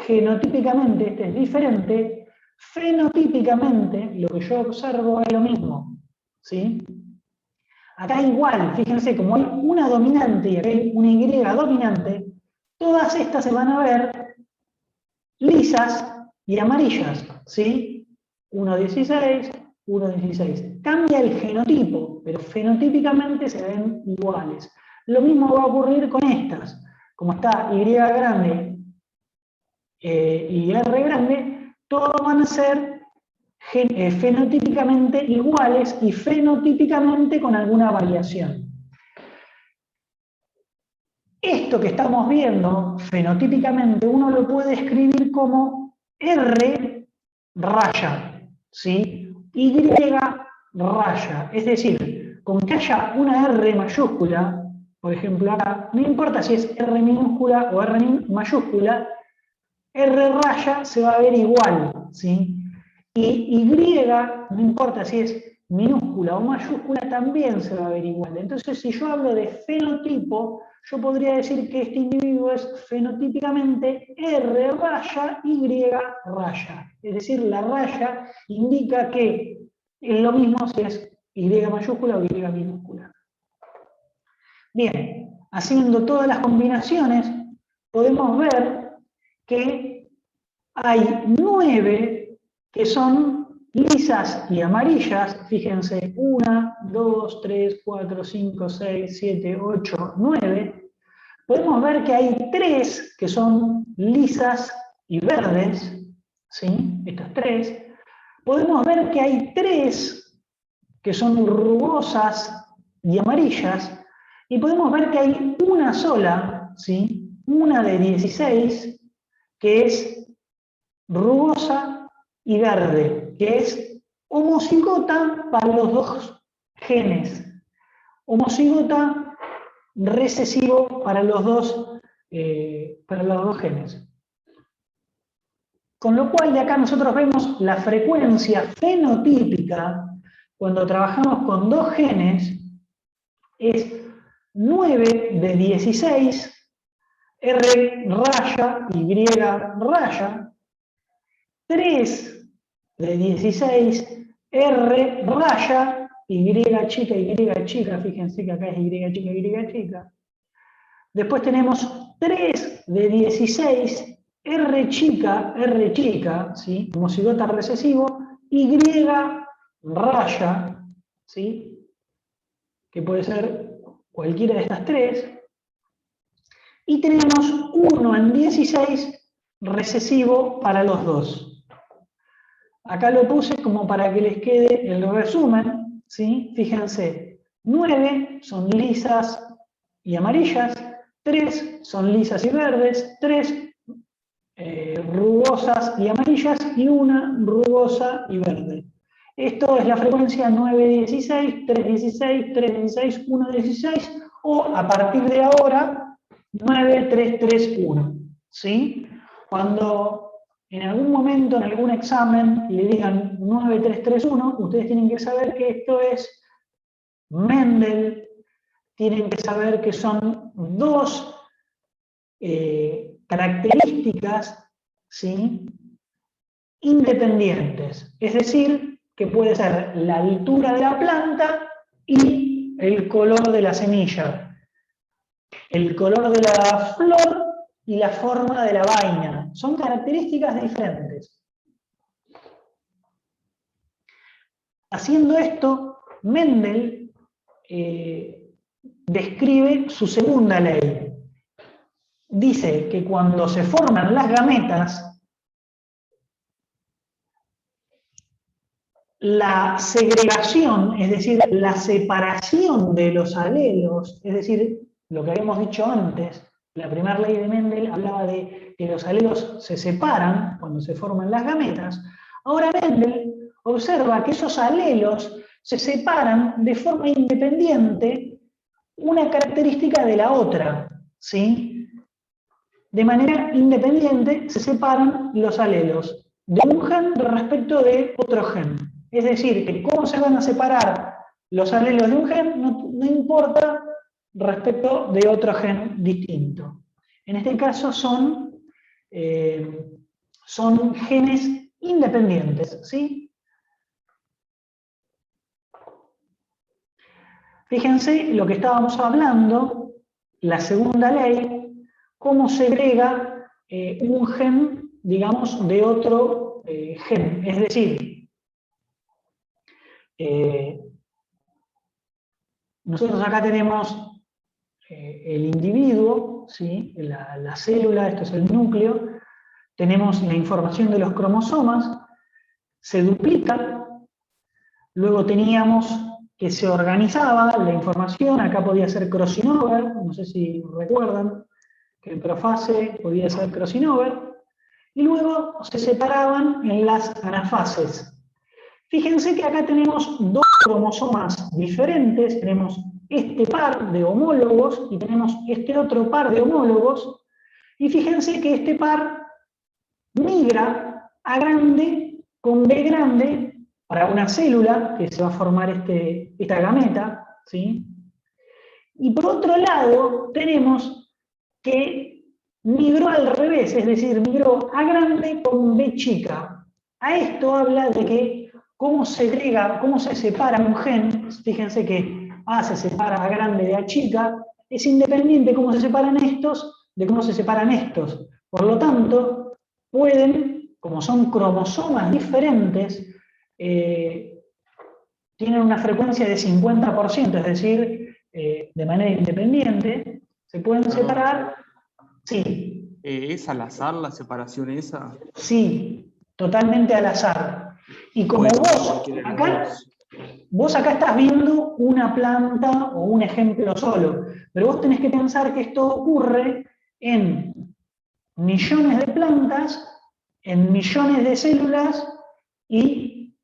genotípicamente este es diferente, fenotípicamente lo que yo observo es lo mismo, ¿sí? Acá igual, fíjense, como hay una dominante y acá hay una Y dominante, todas estas se van a ver lisas y amarillas, ¿sí? 1,16, 1,16. Cambia el genotipo, pero fenotípicamente se ven iguales. Lo mismo va a ocurrir con estas. Como está Y grande y R grande, todos van a ser fenotípicamente iguales y fenotípicamente con alguna variación. Esto que estamos viendo, fenotípicamente, uno lo puede escribir como R raya, ¿sí? Y raya. Es decir, con que haya una R mayúscula, por ejemplo acá, no importa si es R minúscula o R mayúscula, R raya se va a ver igual, ¿sí? Y Y, no importa si es minúscula o mayúscula, también se va a ver igual. Entonces, si yo hablo de fenotipo, yo podría decir que este individuo es fenotípicamente R raya, Y raya. Es decir, la raya indica que Es lo mismo si es Y mayúscula o Y minúscula. Bien, haciendo todas las combinaciones, podemos ver que hay 9 que son lisas y amarillas. Fíjense, 1, 2, 3, 4, 5, 6, 7, 8, 9. Podemos ver que hay 3 que son lisas y verdes, ¿sí? Estas 3. Podemos ver que hay 3 que son rugosas y amarillas, y podemos ver que hay una sola, ¿sí? Una de 16, que es rugosa y verde, que es homocigota para los dos genes. Homocigota recesivo para los dos genes. Con lo cual de acá nosotros vemos la frecuencia fenotípica cuando trabajamos con dos genes es 9 de 16, R raya, Y raya, 3 de 16, R raya, Y chica, fíjense que acá es Y chica. Después tenemos 3 de 16, R chica, ¿sí? Homocigota recesivo, Y raya, ¿sí? Que puede ser cualquiera de estas 3. Y tenemos 1 en 16 recesivo para los dos. Acá lo puse como para que les quede el resumen, ¿sí? Fíjense, 9 son lisas y amarillas, 3 son lisas y verdes, 3 rugosas y amarillas y una rugosa y verde. Esto es la frecuencia 9-16, 3-16, 3-16, 1-16 o a partir de ahora 9-3-3-1. ¿Sí? Cuando en algún momento, en algún examen, le digan 9-3-3-1, ustedes tienen que saber que esto es Mendel, tienen que saber que son dos características, ¿sí? Independientes, es decir, que puede ser la altura de la planta y el color de la semilla, el color de la flor y la forma de la vaina. Son características diferentes. Haciendo esto, Mendel describe su segunda ley. Dice que cuando se forman las gametas, la segregación, es decir, la separación de los alelos, es decir, lo que habíamos dicho antes, la primera ley de Mendel hablaba de que los alelos se separan cuando se forman las gametas. Ahora Mendel observa que esos alelos se separan de forma independiente, una característica de la otra, ¿sí? De manera independiente se separan los alelos de un gen respecto de otro gen. Es decir, que cómo se van a separar los alelos de un gen no importa respecto de otro gen distinto. En este caso son genes independientes, ¿sí? Fíjense lo que estábamos hablando, la segunda ley, cómo segrega un gen, digamos, de otro gen. Es decir, nosotros acá tenemos el individuo, ¿sí? La célula, esto es el núcleo, tenemos la información de los cromosomas, se duplica, luego teníamos que se organizaba la información, acá podía ser crossing over, no sé si recuerdan, que en profase podía ser crossing over, y luego se separaban en las anafases. Fíjense que acá tenemos dos cromosomas diferentes, tenemos este par de homólogos y tenemos este otro par de homólogos, y fíjense que este par migra a grande con B grande para una célula que se va a formar esta gameta, ¿sí? Y por otro lado tenemos que migró al revés, es decir, migró A grande con B chica. A esto habla de que cómo se separa un gen. Fíjense que A se separa A grande de A chica, es independiente cómo se separan estos de cómo se separan estos. Por lo tanto, pueden, como son cromosomas diferentes, tienen una frecuencia de 50%, es decir, de manera independiente, se pueden separar. Sí. ¿Es al azar la separación esa? Sí, totalmente al azar. Y como Bueno, vos acá estás viendo una planta o un ejemplo solo, pero vos tenés que pensar que esto ocurre en millones de plantas, en millones de células, y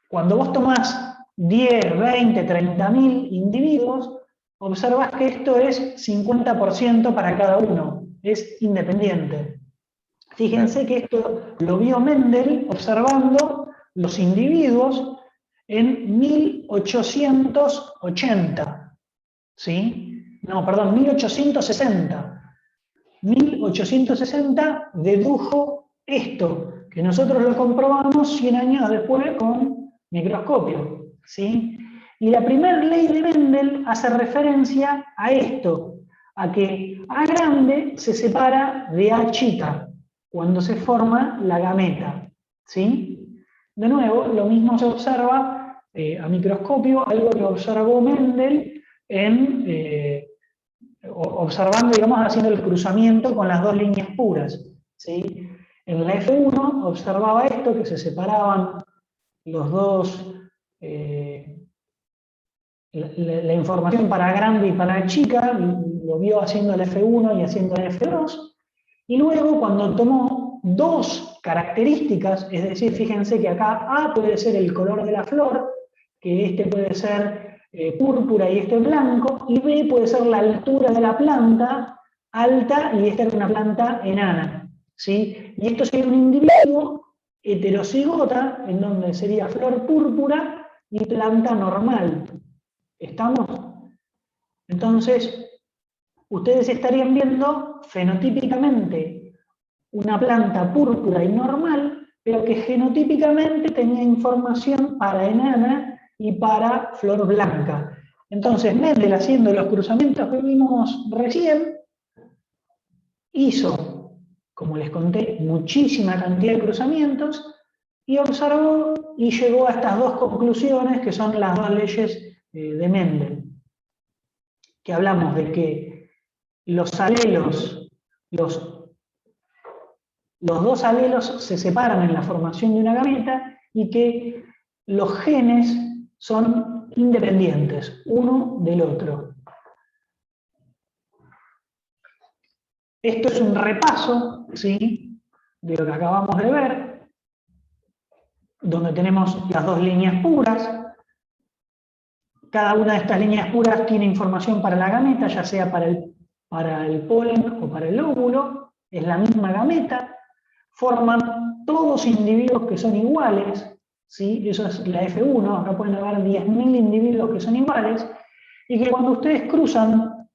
cuando vos tomás 10, 20, 30.000 individuos, observás que esto es 50% para cada uno, es independiente. Fíjense que esto lo vio Mendel observando los individuos en 1880, ¿sí? No, perdón, 1860. 1860 dedujo esto, que nosotros lo comprobamos 100 años después con microscopio, ¿sí? Y la primera ley de Mendel hace referencia a esto, a que A grande se separa de A chica cuando se forma la gameta, ¿sí? De nuevo, lo mismo se observa a microscopio, algo que observó Mendel observando, digamos, haciendo el cruzamiento con las dos líneas puras, ¿sí? En la F1 observaba esto, que se separaban los dos, la información para grande y para chica, lo vio haciendo el F1 y haciendo el F2, y luego cuando tomó dos características, es decir, fíjense que acá A puede ser el color de la flor, que este puede ser púrpura y este blanco, y B puede ser la altura de la planta, alta, y esta es una planta enana, ¿sí? Y esto sería un individuo heterocigota, en donde sería flor púrpura y planta normal. ¿Estamos? Entonces, ustedes estarían viendo fenotípicamente una planta púrpura y normal, pero que genotípicamente tenía información para enana y para flor blanca. Entonces, Mendel, haciendo los cruzamientos que vimos recién, hizo, como les conté, muchísima cantidad de cruzamientos y observó y llegó a estas dos conclusiones, que son las dos leyes de Mendel, que hablamos de que los alelos, los dos alelos se separan en la formación de una gameta y que los genes son independientes uno del otro. Esto es un repaso, ¿sí?, de lo que acabamos de ver, donde tenemos las dos líneas puras. Cada una de estas líneas puras tiene información para la gameta, ya sea para el polen o para el óvulo. Es la misma gameta. Forman todos individuos que son iguales, ¿sí? Eso es la F1, acá pueden haber 10.000 individuos que son iguales, y que cuando ustedes cruzan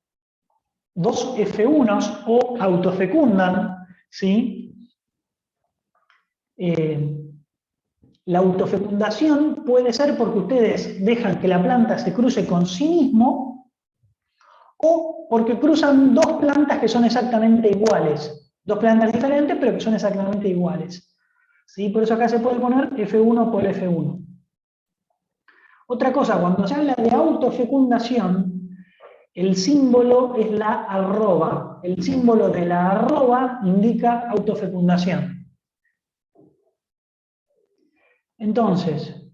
dos F1s o autofecundan, ¿sí? La autofecundación puede ser porque ustedes dejan que la planta se cruce con sí mismo, o porque cruzan dos plantas que son exactamente iguales. Dos plantas diferentes, pero que son exactamente iguales. ¿Sí? Por eso acá se puede poner F1 por F1. Otra cosa, cuando se habla de autofecundación, el símbolo es la arroba. El símbolo de la arroba indica autofecundación. Entonces,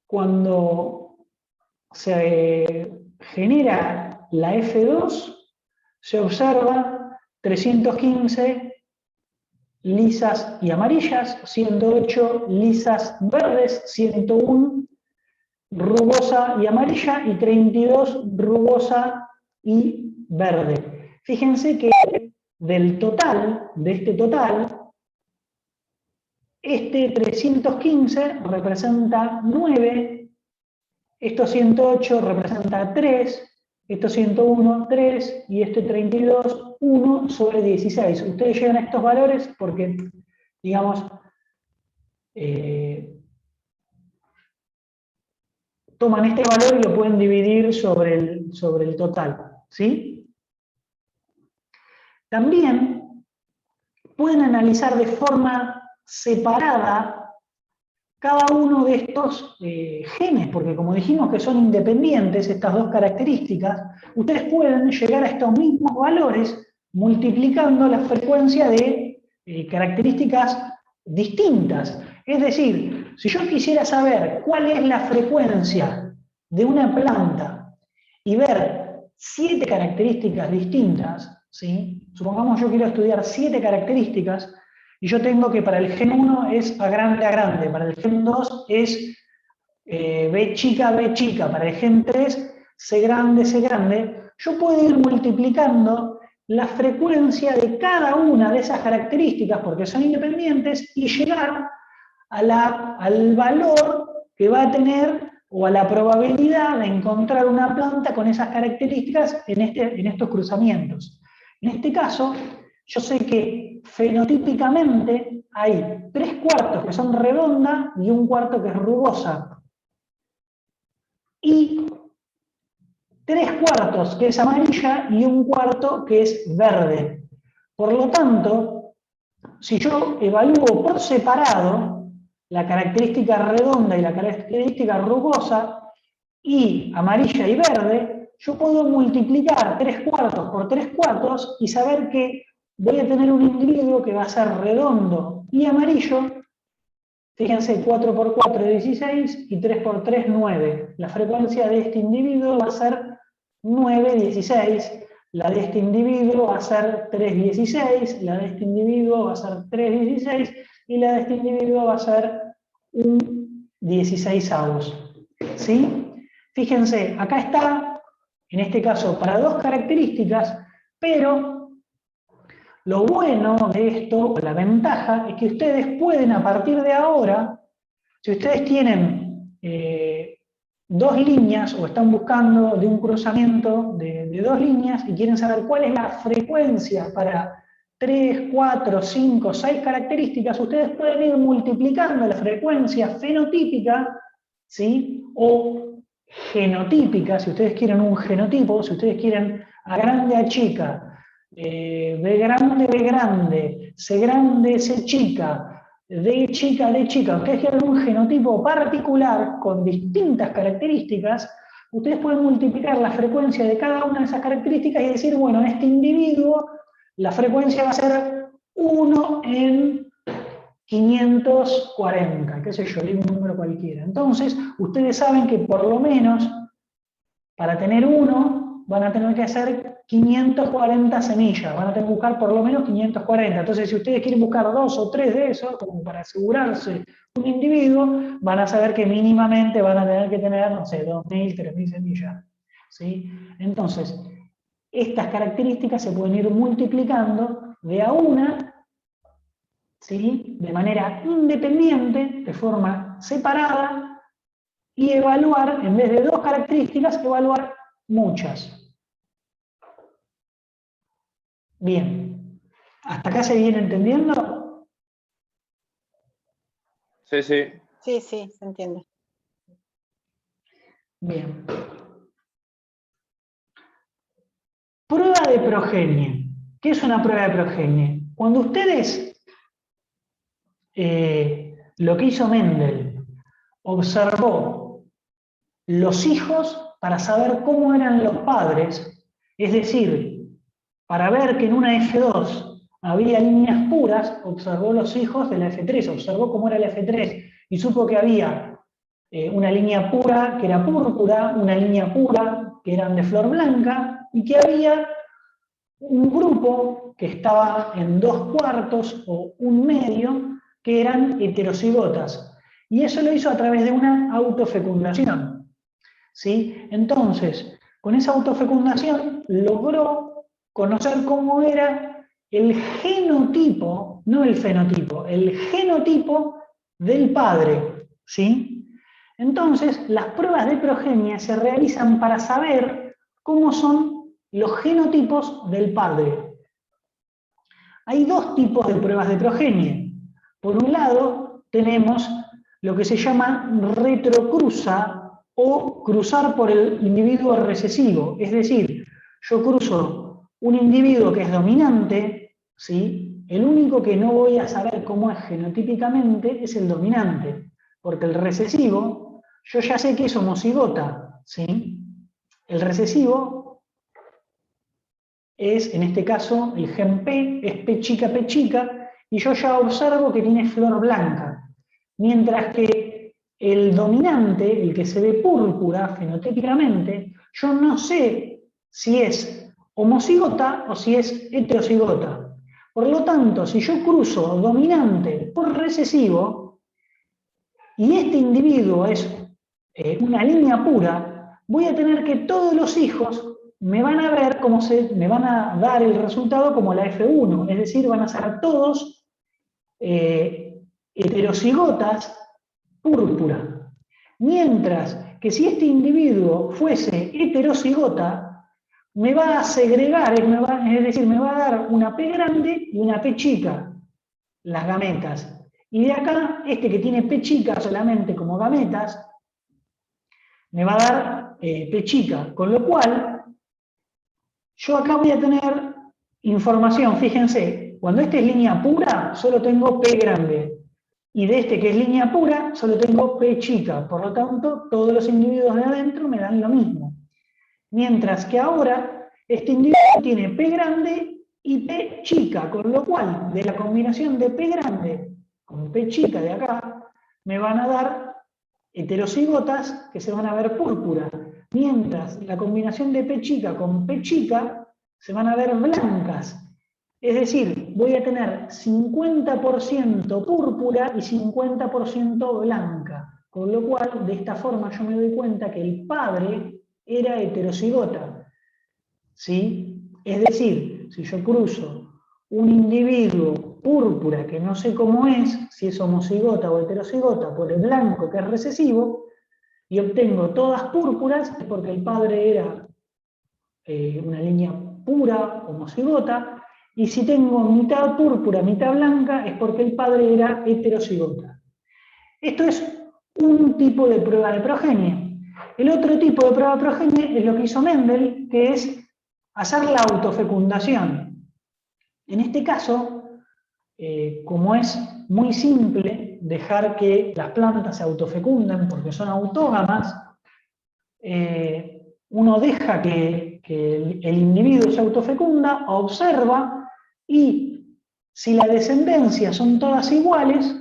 cuando se genera la F2, se observa 315 lisas y amarillas, 108 lisas verdes, 101 rugosa y amarilla y 32 rugosa y verde. Fíjense que del total, de este total, este 315 representa 9, estos 108 representa 3, estos 101, 3, y este 32, 1 sobre 16. Ustedes llegan a estos valores porque, digamos, toman este valor y lo pueden dividir sobre el total, ¿sí? También pueden analizar de forma separada cada uno de estos genes, porque como dijimos que son independientes estas dos características, ustedes pueden llegar a estos mismos valores multiplicando la frecuencia de características distintas. Es decir, si yo quisiera saber cuál es la frecuencia de una planta y ver 7 características distintas, ¿sí? Supongamos yo quiero estudiar 7 características, y yo tengo que para el gen 1 es A grande, para el gen 2 es B chica, para el gen 3 C grande, yo puedo ir multiplicando la frecuencia de cada una de esas características, porque son independientes, y llegar al valor que va a tener o a la probabilidad de encontrar una planta con esas características en estos cruzamientos. En este caso, yo sé que fenotípicamente hay 3/4 que son redonda y 1/4 que es rugosa. Y 3/4 que es amarilla y 1/4 que es verde. Por lo tanto, si yo evalúo por separado la característica redonda y la característica rugosa, y amarilla y verde, yo puedo multiplicar 3/4 por 3/4 y saber que voy a tener un individuo que va a ser redondo y amarillo. Fíjense, 4 por 4 es 16 y 3 por 3 9. La frecuencia de este individuo va a ser 9,16. La de este individuo va a ser 3,16. La de este individuo va a ser 3,16. Y la de este individuo va a ser un 16avos. ¿Sí? Fíjense, acá está, en este caso, para 2 características, pero lo bueno de esto, la ventaja, es que ustedes pueden a partir de ahora, si ustedes tienen 2 líneas o están buscando de un cruzamiento de 2 líneas y quieren saber cuál es la frecuencia para 3, 4, 5, 6 características, ustedes pueden ir multiplicando la frecuencia fenotípica, ¿sí? O genotípica, si ustedes quieren un genotipo, si ustedes quieren A grande, A chica, B grande, C chica, D chica, ustedes quieren un genotipo particular con distintas características, ustedes pueden multiplicar la frecuencia de cada una de esas características y decir, bueno, en este individuo la frecuencia va a ser 1 en 540, qué sé yo, digo un número cualquiera. Entonces, ustedes saben que por lo menos, para tener 1, van a tener que hacer 540 semillas, van a tener que buscar por lo menos 540. Entonces, si ustedes quieren buscar 2 o 3 de esos, como para asegurarse un individuo, van a saber que mínimamente van a tener que tener, no sé, 2.000, 3.000 semillas. ¿Sí? Entonces, estas características se pueden ir multiplicando de a una, ¿sí? De manera independiente, de forma separada, y evaluar, en vez de 2 características, evaluar muchas. Bien. ¿Hasta acá se viene entendiendo? Sí, sí. Sí, sí, se entiende. Bien. Prueba de progenie. ¿Qué es una prueba de progenie? Cuando ustedes, lo que hizo Mendel, observó los hijos para saber cómo eran los padres, es decir, para ver que en una F2 había líneas puras, observó los hijos de la F3, observó cómo era la F3 y supo que había una línea pura que era púrpura, una línea pura que eran de flor blanca y que había un grupo que estaba en 2/4 o 1/2 que eran heterocigotas. Y eso lo hizo a través de una autofecundación. ¿Sí? Entonces, con esa autofecundación logró conocer cómo era el genotipo, no el fenotipo, el genotipo del padre. ¿Sí? Entonces, las pruebas de progenie se realizan para saber cómo son los genotipos del padre. Hay 2 tipos de pruebas de progenie. Por un lado, tenemos lo que se llama retrocruza o cruzar por el individuo recesivo. Es decir, yo cruzo un individuo que es dominante, ¿sí? El único que no voy a saber cómo es genotípicamente es el dominante, porque el recesivo, yo ya sé que es homocigota, ¿sí? El recesivo es, en este caso, el gen P, es P chica, y yo ya observo que tiene flor blanca. Mientras que el dominante, el que se ve púrpura fenotípicamente, yo no sé si es homocigota o si es heterocigota. Por lo tanto, si yo cruzo dominante por recesivo, y este individuo es una línea pura, voy a tener que todos los hijos me van a ver como me van a dar el resultado como la F1, es decir, van a ser todos heterocigotas púrpura. Mientras que si este individuo fuese heterocigota, me va a segregar, es decir, me va a dar una P grande y una P chica, las gametas. Y de acá, este que tiene P chica solamente como gametas, me va a dar P chica, con lo cual yo acá voy a tener información, fíjense, cuando este es línea pura, solo tengo P grande, y de este que es línea pura, solo tengo P chica, por lo tanto, todos los individuos de adentro me dan lo mismo. Mientras que ahora, este individuo tiene P grande y P chica, con lo cual, de la combinación de P grande con P chica de acá, me van a dar heterocigotas que se van a ver púrpura, mientras la combinación de P chica con P chica se van a ver blancas. Es decir, voy a tener 50% púrpura y 50% blanca, con lo cual, de esta forma yo me doy cuenta que el padre era heterocigota, ¿sí? Es decir, si yo cruzo un individuo púrpura que no sé cómo es, si es homocigota o heterocigota, por el blanco que es recesivo, y obtengo todas púrpuras, es porque el padre era una línea pura, homocigota, y si tengo mitad púrpura, mitad blanca, es porque el padre era heterocigota. Esto es un tipo de prueba de progenie. El otro tipo de prueba de progenie es lo que hizo Mendel, que es hacer la autofecundación. En este caso, como es muy simple dejar que las plantas se autofecunden porque son autógamas, uno deja que el individuo se autofecunda, observa, y si la descendencia son todas iguales,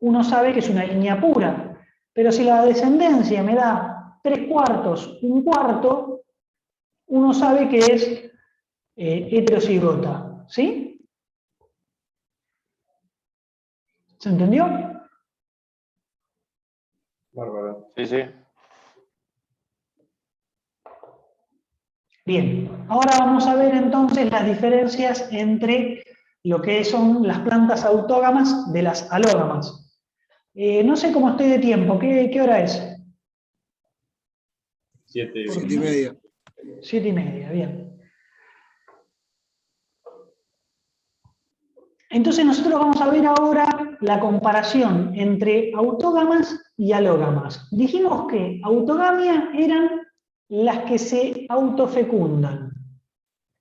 uno sabe que es una línea pura. Pero si la descendencia me da 3/4, 1/4, uno sabe que es heterocigota. ¿Sí? ¿Se entendió? Bárbaro. Sí, sí. Bien, ahora vamos a ver entonces las diferencias entre lo que son las plantas autógamas de las alógamas. No sé cómo estoy de tiempo, ¿qué hora es? 7:30. 7:30, bien. Entonces nosotros vamos a ver ahora la comparación entre autógamas y alógamas. Dijimos que autogamia eran las que se autofecundan.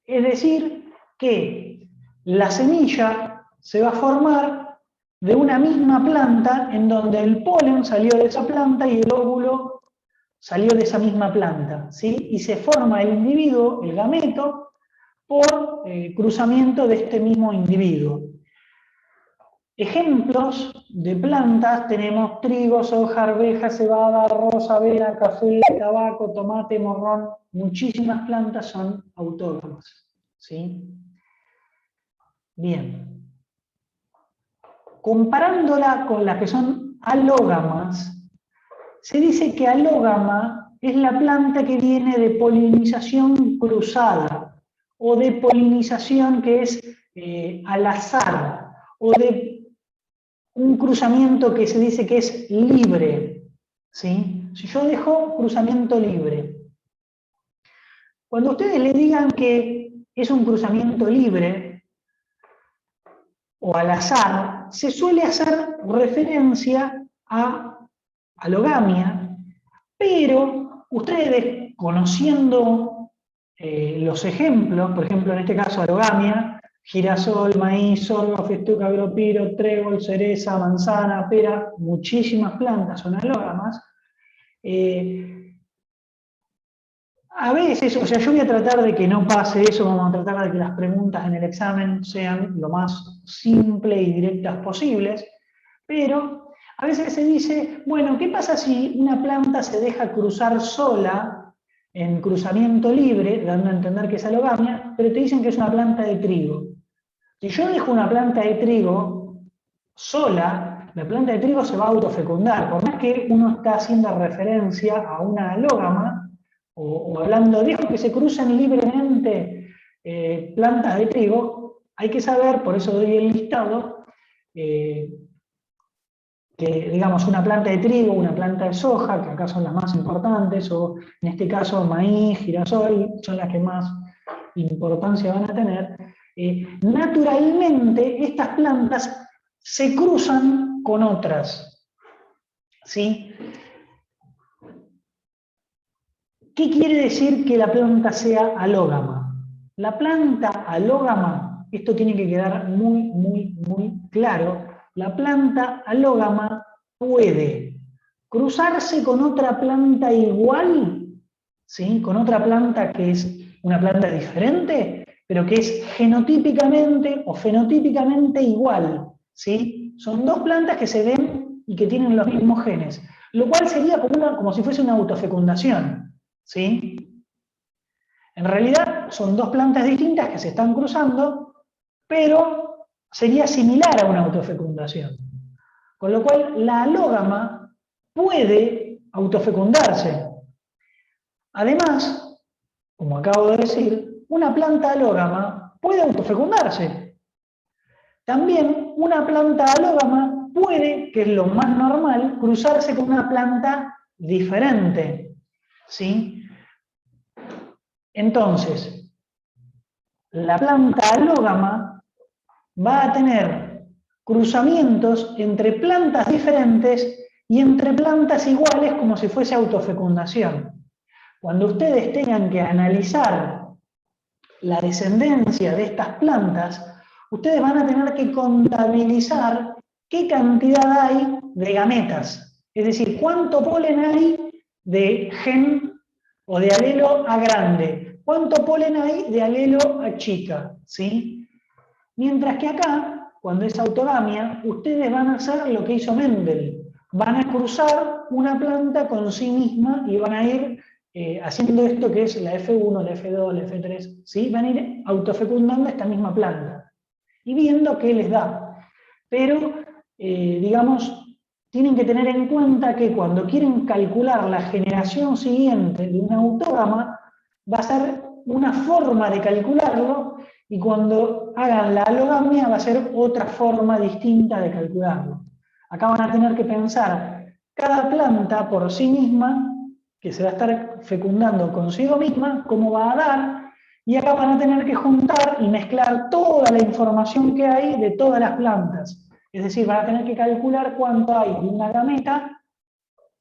Es decir, que la semilla se va a formar de una misma planta en donde el polen salió de esa planta y el óvulo salió de esa misma planta, ¿sí? Y se forma el individuo, el gameto, por cruzamiento de este mismo individuo. Ejemplos de plantas tenemos trigo, soja, arveja, cebada, arroz, avena, café, tabaco, tomate, morrón. Muchísimas plantas son autógamas, ¿sí? Bien. Comparándola con las que son alógamas, se dice que alógama es la planta que viene de polinización cruzada, o de polinización que es al azar, o de un cruzamiento que se dice que es libre, ¿sí? Si yo dejo cruzamiento libre, cuando ustedes le digan que es un cruzamiento libre o al azar, se suele hacer referencia a alogamia Pero ustedes, conociendo los ejemplos, por ejemplo en este caso alogamia, girasol, maíz, sorgo, festuca, agropiro, trébol, cereza, manzana, pera, muchísimas plantas son alógamas. A veces, o sea, yo voy a tratar de que no pase eso, vamos a tratar de que las preguntas en el examen sean lo más simple y directas posibles, pero a veces se dice, bueno, ¿qué pasa si una planta se deja cruzar sola en cruzamiento libre, dando a entender que es alogamia, pero te dicen que es una planta de trigo? Si yo dejo una planta de trigo sola, la planta de trigo se va a autofecundar, por más que uno está haciendo referencia a una alógama, o hablando, dejo que se crucen libremente plantas de trigo, hay que saber, por eso doy el listado, que digamos una planta de trigo, una planta de soja, que acá son las más importantes, o en este caso maíz, girasol, son las que más importancia van a tener, naturalmente estas plantas se cruzan con otras, ¿sí? ¿Qué quiere decir que la planta sea alógama? La planta alógama, esto tiene que quedar muy claro, la planta alógama puede cruzarse con otra planta igual, ¿sí? Con otra planta que es una planta diferente, pero que es genotípicamente o fenotípicamente igual, ¿sí? Son dos plantas que se ven y que tienen los mismos genes, lo cual sería como si fuese una autofecundación, ¿sí? En realidad son dos plantas distintas que se están cruzando, pero sería similar a una autofecundación. Con lo cual la alógama puede autofecundarse. Además, como acabo de decir, una planta alógama puede autofecundarse. También una planta alógama puede, que es lo más normal, cruzarse con una planta diferente, ¿sí? Entonces, la planta alógama va a tener cruzamientos entre plantas diferentes y entre plantas iguales como si fuese autofecundación. Cuando ustedes tengan que analizar la descendencia de estas plantas, ustedes van a tener que contabilizar qué cantidad hay de gametas. Es decir, cuánto polen hay de gen o de alelo A grande, cuánto polen hay de alelo A chica, ¿sí? Mientras que acá, cuando es autogamia, ustedes van a hacer lo que hizo Mendel. Van a cruzar una planta con sí misma y van a ir haciendo esto que es la F1, la F2, la F3, ¿sí? Van a ir autofecundando esta misma planta y viendo qué les da. Pero, digamos, tienen que tener en cuenta que cuando quieren calcular la generación siguiente de una autógama, va a ser una forma de calcularlo, y cuando hagan la alogamia va a ser otra forma distinta de calcularlo. Acá van a tener que pensar cada planta por sí misma, que se va a estar fecundando consigo misma, cómo va a dar, y acá van a tener que juntar y mezclar toda la información que hay de todas las plantas. Es decir, van a tener que calcular cuánto hay de una gameta,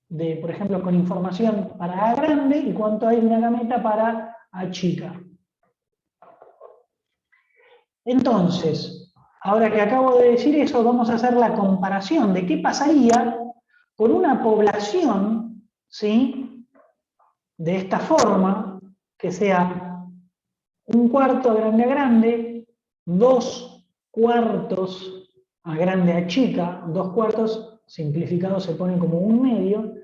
por ejemplo, con información para A grande, y cuánto hay de una gameta para A chica. Entonces, ahora que acabo de decir eso, vamos a hacer la comparación de qué pasaría con una población, ¿sí?, de esta forma, que sea un cuarto a grande, 2 cuartos a grande a chica, 2 cuartos simplificado se pone como un medio,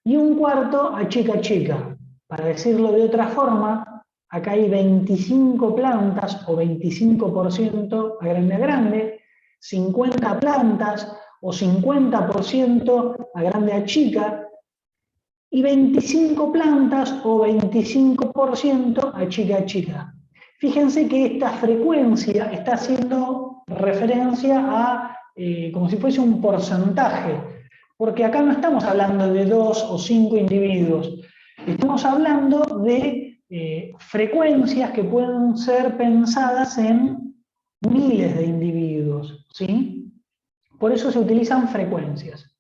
y un cuarto a chica. Para decirlo de otra forma, acá hay 25 plantas o 25% a grande, 50 plantas o 50% a grande a chica, y 25 plantas o 25% a chica. Fíjense que esta frecuencia está haciendo referencia a como si fuese un porcentaje, porque acá no estamos hablando de 2 o 5 individuos, estamos hablando de frecuencias que pueden ser pensadas en miles de individuos, ¿sí? Por eso se utilizan frecuencias.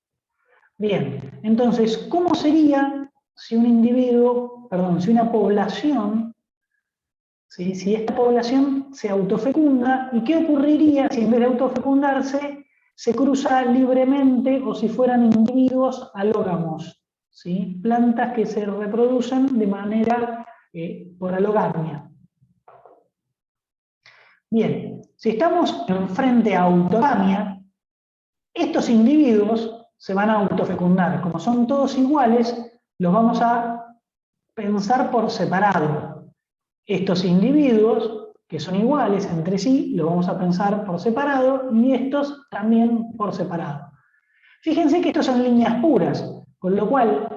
Bien, entonces, ¿cómo sería si un individuo, perdón, si una población, ¿sí? Si esta población se autofecunda, ¿y qué ocurriría si en vez de autofecundarse se cruza libremente o si fueran individuos alógamos? ¿Sí? Plantas que se reproducen de manera por alogamia. Bien, si estamos enfrente a autogamia, estos individuos se van a autofecundar. Como son todos iguales, los vamos a pensar por separado. Estos individuos, que son iguales entre sí, los vamos a pensar por separado, y estos también por separado. Fíjense que estos son líneas puras, con lo cual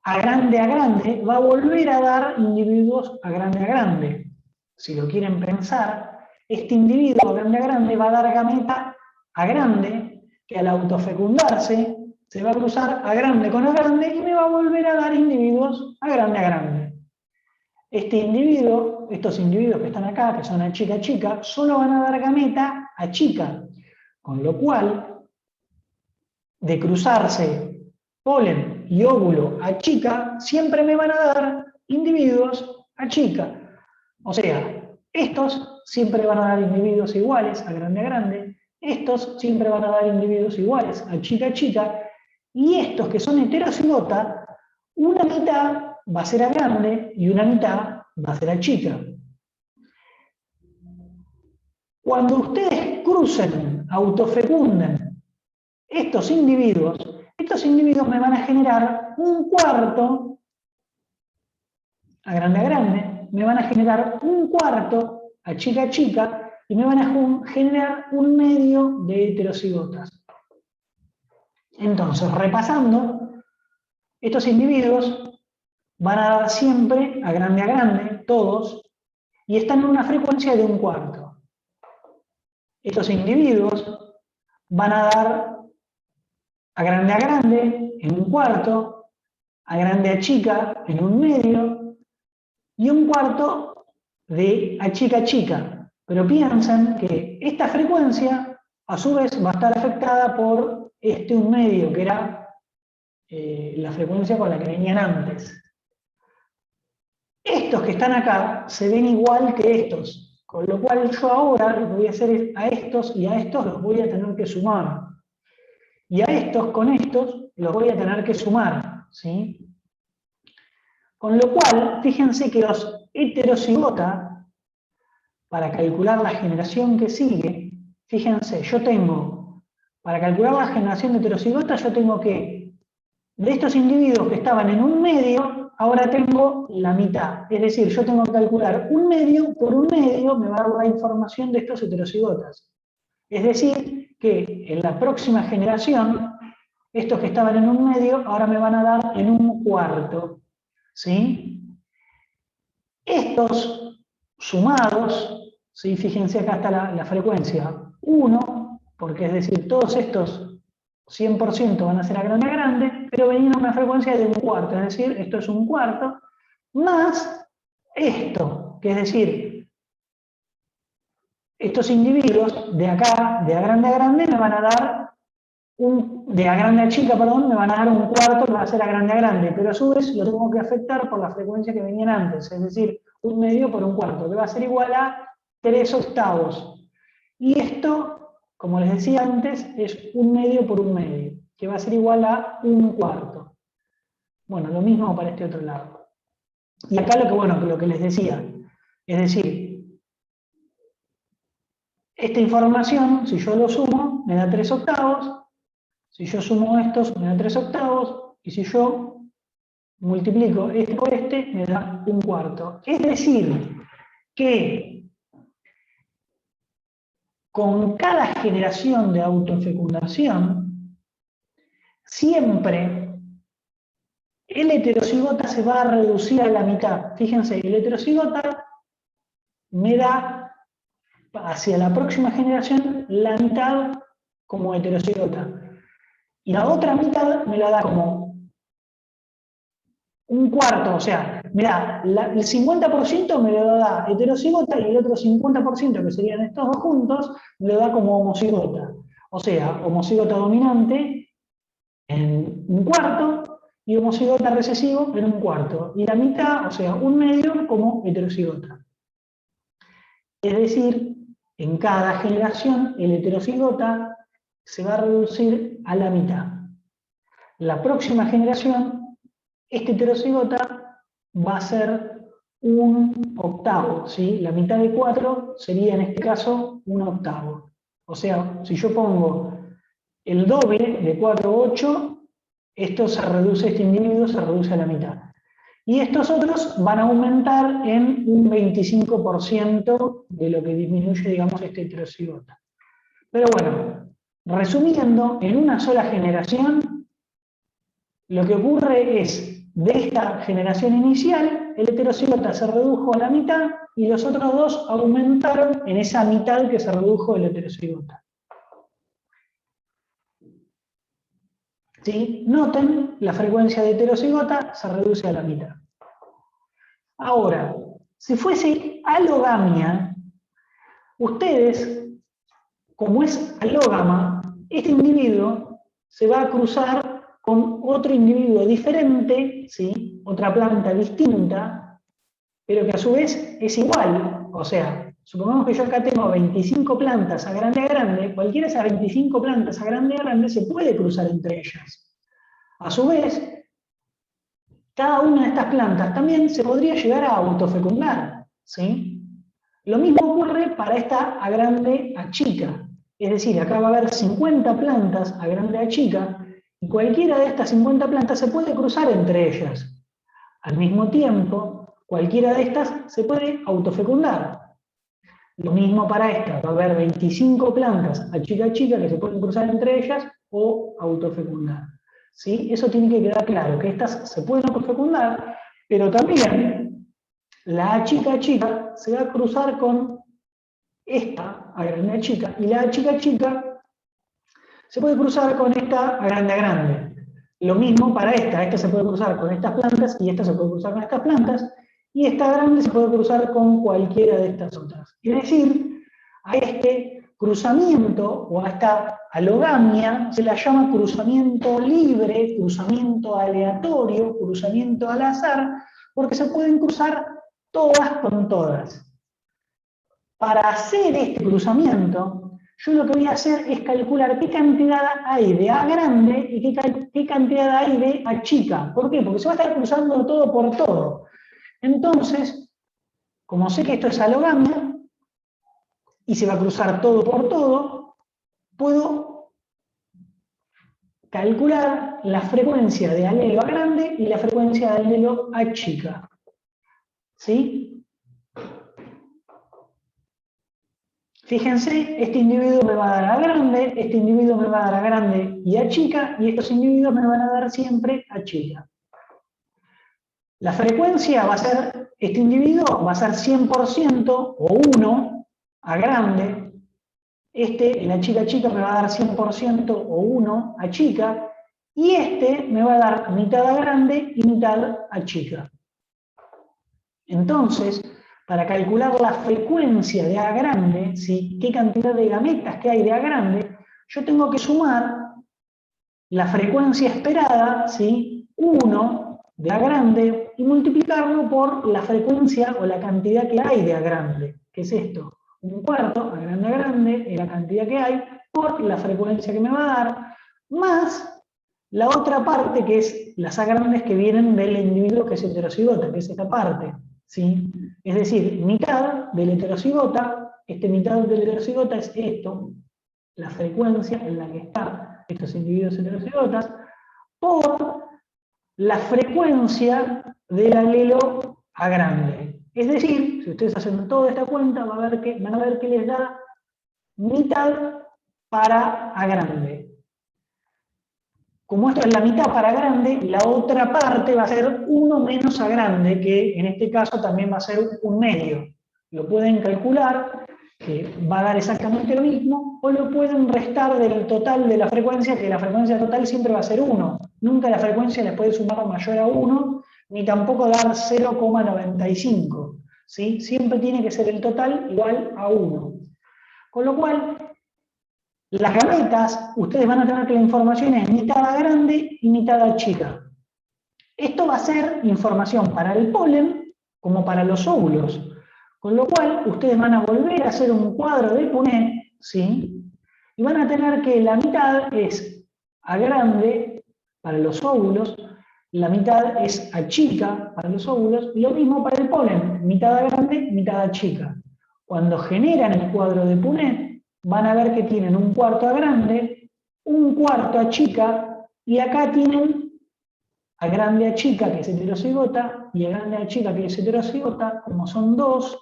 a grande va a volver a dar individuos a grande. Si lo quieren pensar, este individuo a grande va a dar gameta a grande, que al autofecundarse se va a cruzar a grande con a grande y me va a volver a dar individuos a grande. Este individuo, estos individuos que están acá, que son a chica, solo van a dar gameta a chica, con lo cual, de cruzarse polen y óvulo a chica, siempre me van a dar individuos a chica. O sea, estos siempre van a dar individuos iguales a grande, estos siempre van a dar individuos iguales a chica, y estos que son heterocigota, una mitad va a ser a grande y una mitad va a ser a chica. Cuando ustedes crucen, autofecunden estos individuos me van a generar un cuarto a grande, me van a generar un cuarto a chica, y me van a generar un medio de heterocigotas. Entonces, repasando, estos individuos van a dar siempre a grande, todos, y están en una frecuencia de un cuarto. Estos individuos van a dar a grande en un cuarto, a grande a chica en un medio, y un cuarto de a chica. Pero piensen que esta frecuencia, a su vez, va a estar afectada por un medio, que era la frecuencia con la que venían antes. Estos que están acá se ven igual que estos, con lo cual yo ahora lo que voy a hacer es a estos y a estos los voy a tener que sumar. Y a estos con estos los voy a tener que sumar, ¿sí? Con lo cual, fíjense que los heterocigota, para calcular la generación que sigue, fíjense, yo tengo, para calcular la generación de heterocigota, yo tengo que, de estos individuos que estaban en un medio, ahora tengo la mitad. Es decir, yo tengo que calcular un medio por un medio, me va a dar la información de estos heterocigotas. Es decir, que en la próxima generación, estos que estaban en un medio, ahora me van a dar en un cuarto. ¿Sí? Estos sumados, ¿sí? Fíjense acá está la frecuencia 1, porque es decir, todos estos 100% van a ser a grande, pero venían a una frecuencia de un cuarto, es decir, esto es un cuarto, más esto, que es decir, estos individuos de acá, de a grande, me van a dar de a grande a chica, perdón, me van a dar un cuarto que va a ser a grande, pero a su vez lo tengo que afectar por la frecuencia que venían antes, es decir, un medio por un cuarto, que va a ser igual a 3/8. Y esto, como les decía antes, es un medio por un medio, que va a ser igual a un cuarto. Bueno, lo mismo para este otro lado. Y acá lo que les decía, es decir, esta información, si yo lo sumo, me da 3/8. Si yo sumo estos, me da 3/8, y si yo multiplico este por este, me da un cuarto. Es decir, que con cada generación de autofecundación, siempre el heterocigota se va a reducir a la mitad. Fíjense, el heterocigota me da, hacia la próxima generación, la mitad como heterocigota. Y la otra mitad me la da como un cuarto, o sea, mirá, el 50% me lo da heterocigota y el otro 50%, que serían estos dos juntos, me lo da como homocigota. O sea, homocigota dominante en un cuarto y homocigota recesivo en un cuarto. Y la mitad, o sea, un medio, como heterocigota. Es decir, en cada generación el heterocigota se va a reducir a la mitad. La próxima generación, este heterocigota va a ser un octavo, ¿sí? La mitad de 4 sería en este caso un octavo. O sea, si yo pongo el doble de 4 a 8, esto se reduce, este individuo se reduce a la mitad. Y estos otros van a aumentar en un 25% de lo que disminuye, digamos, este heterocigota. Pero bueno, resumiendo, en una sola generación, lo que ocurre es, de esta generación inicial, el heterocigota se redujo a la mitad y los otros dos aumentaron en esa mitad que se redujo el heterocigota. ¿Sí? Noten, la frecuencia de heterocigota se reduce a la mitad. Ahora, si fuese alogamia, ustedes, como es alógama, este individuo se va a cruzar con otro individuo diferente, ¿sí? Otra planta distinta, pero que a su vez es igual. O sea, supongamos que yo acá tengo 25 plantas a grande, cualquiera de esas 25 plantas a grande se puede cruzar entre ellas. A su vez, cada una de estas plantas también se podría llegar a autofecundar, ¿sí? Lo mismo ocurre para esta a grande a chica. Es decir, acá va a haber 50 plantas a grande a chica, y cualquiera de estas 50 plantas se puede cruzar entre ellas. Al mismo tiempo, cualquiera de estas se puede autofecundar. Lo mismo para esta, va a haber 25 plantas a chica que se pueden cruzar entre ellas o autofecundar. ¿Sí? Eso tiene que quedar claro, que estas se pueden autofecundar, pero también la a chica se va a cruzar con esta a grande a chica, y la a chica se puede cruzar con esta a grande. Lo mismo para esta se puede cruzar con estas plantas, y esta se puede cruzar con estas plantas, y esta grande se puede cruzar con cualquiera de estas otras. Es decir, a este cruzamiento, o a esta alogamia, se la llama cruzamiento libre, cruzamiento aleatorio, cruzamiento al azar, porque se pueden cruzar todas con todas. Para hacer este cruzamiento, yo lo que voy a hacer es calcular qué cantidad hay de A grande y qué cantidad hay de A chica. ¿Por qué? Porque se va a estar cruzando todo por todo. Entonces, como sé que esto es alogamia, y se va a cruzar todo por todo, puedo calcular la frecuencia de alelo A grande y la frecuencia de alelo A chica. ¿Sí? Fíjense, este individuo me va a dar A grande, este individuo me va a dar A grande y A chica, y estos individuos me van a dar siempre A chica. La frecuencia va a ser, este individuo va a ser 100% o 1 A grande, en A chica me va a dar 100% o 1 A chica, y me va a dar mitad A grande y mitad A chica. Entonces, para calcular la frecuencia de A grande, ¿sí? Qué cantidad de gametas que hay de A grande, yo tengo que sumar la frecuencia esperada, ¿sí? 1 de A grande, y multiplicarlo por la frecuencia o la cantidad que hay de A grande. ¿Qué es esto? Un cuarto, A grande, es la cantidad que hay, por la frecuencia que me va a dar, más la otra parte, que es las A grandes que vienen del individuo que es heterocigota, que es esta parte. ¿Sí? Es decir, mitad del heterocigota, mitad del heterocigota es esto, la frecuencia en la que están estos individuos heterocigotas, por la frecuencia del alelo A grande. Es decir, si ustedes hacen toda esta cuenta, van a ver que les da mitad para A grande. Como esto es la mitad para grande, la otra parte va a ser 1 menos A grande, que en este caso también va a ser un medio. Lo pueden calcular, que va a dar exactamente lo mismo, o lo pueden restar del total de la frecuencia, que la frecuencia total siempre va a ser 1. Nunca la frecuencia les puede sumar mayor a 1, ni tampoco dar 0,95. ¿Sí? Siempre tiene que ser el total igual a 1. Con lo cual, las gametas, ustedes van a tener que la información es mitad A grande y mitad A chica. Esto va a ser información para el polen como para los óvulos, con lo cual ustedes van a volver a hacer un cuadro de Punnett, ¿sí? Y van a tener que la mitad es A grande para los óvulos, la mitad es A chica para los óvulos, y lo mismo para el polen, mitad A grande, mitad A chica. Cuando generan el cuadro de Punnett, van a ver que tienen un cuarto A grande, un cuarto A chica, y acá tienen A grande A chica, que es heterocigota, y A grande A chica, que es heterocigota, como son dos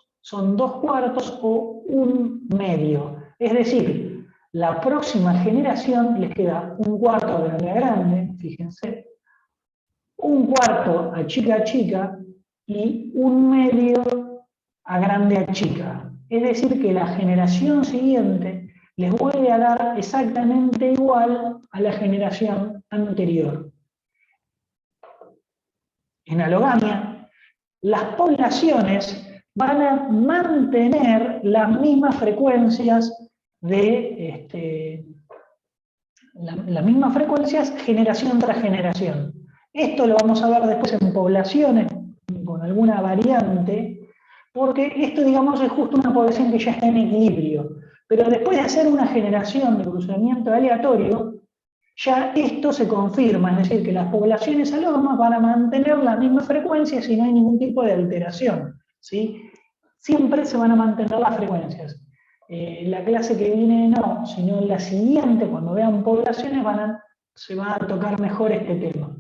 cuartos o un medio. Es decir, la próxima generación les queda un cuarto A grande A grande, fíjense, un cuarto A chica y un medio A grande A chica. Es decir, que la generación siguiente les vuelve a dar exactamente igual a la generación anterior. En alogamia, las poblaciones van a mantener las mismas frecuencias las mismas frecuencias generación tras generación. Esto lo vamos a ver después en poblaciones con alguna variante, porque esto, digamos, es justo una población que ya está en equilibrio. Pero después de hacer una generación de cruzamiento aleatorio, ya esto se confirma, es decir, que las poblaciones alógamas van a mantener la misma frecuencia si no hay ningún tipo de alteración, ¿sí? Siempre se van a mantener las frecuencias. La clase que viene no, sino la siguiente, cuando vean poblaciones, se va a tocar mejor este tema.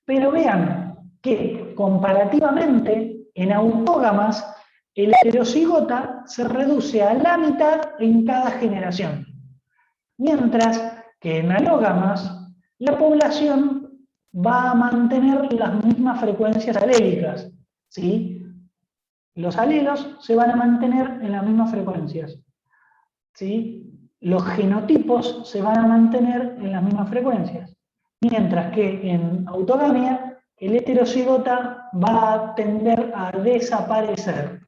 Pero vean que comparativamente en autógamas el heterocigota se reduce a la mitad en cada generación. Mientras que en alógamas la población va a mantener las mismas frecuencias alélicas, ¿sí? Los alelos se van a mantener en las mismas frecuencias, ¿sí? Los genotipos se van a mantener en las mismas frecuencias. Mientras que en autogamia el heterocigota va a tender a desaparecer.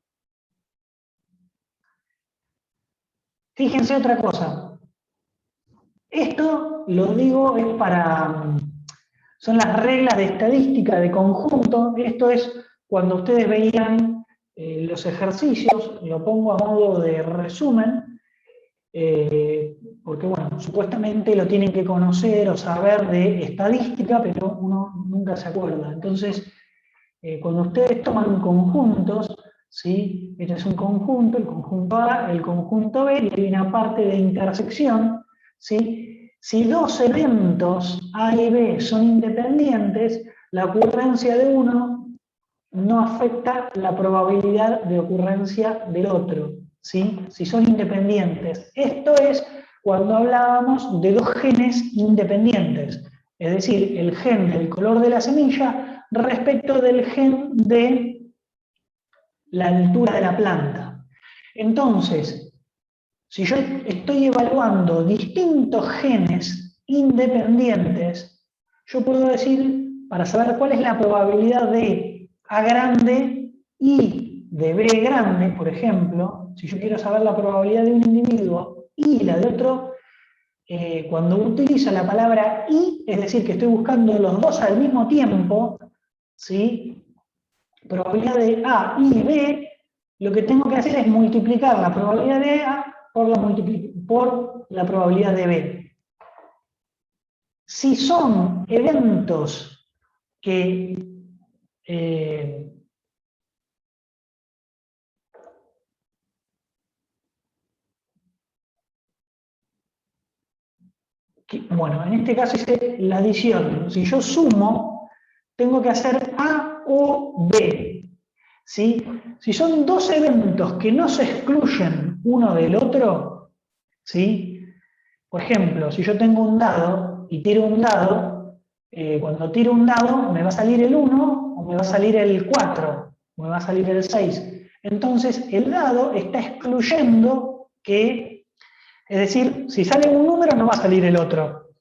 Fíjense otra cosa. Esto, lo digo, son las reglas de estadística de conjunto. Esto es cuando ustedes veían los ejercicios, lo pongo a modo de resumen, porque bueno, supuestamente lo tienen que conocer o saber de estadística, pero uno nunca se acuerda. Entonces, cuando ustedes toman conjuntos, ¿sí? Este es un conjunto, el conjunto A, el conjunto B, y hay una parte de intersección, ¿sí? Si dos eventos A y B son independientes, la ocurrencia de uno no afecta la probabilidad de ocurrencia del otro, ¿sí? Si son independientes. Esto es cuando hablábamos de dos genes independientes, es decir, el gen del color de la semilla respecto del gen de la altura de la planta. Entonces, si yo estoy evaluando distintos genes independientes, yo puedo decir, para saber cuál es la probabilidad de A grande y de B grande, por ejemplo, si yo quiero saber la probabilidad de un individuo y la de otro, cuando utilizo la palabra y, es decir, que estoy buscando los dos al mismo tiempo, ¿sí? Probabilidad de A y B, lo que tengo que hacer es multiplicar la probabilidad de A por la probabilidad de B. Si son eventos que bueno, en este caso es la adición. Si yo sumo, tengo que hacer A o B. ¿Sí? Si son dos eventos que no se excluyen uno del otro, ¿sí? Por ejemplo, si yo tengo un dado y tiro un dado, cuando tiro un dado me va a salir el 1 o me va a salir el 4 o me va a salir el 6. Entonces el dado está excluyendo que, es decir, si sale un número no va a salir el otro.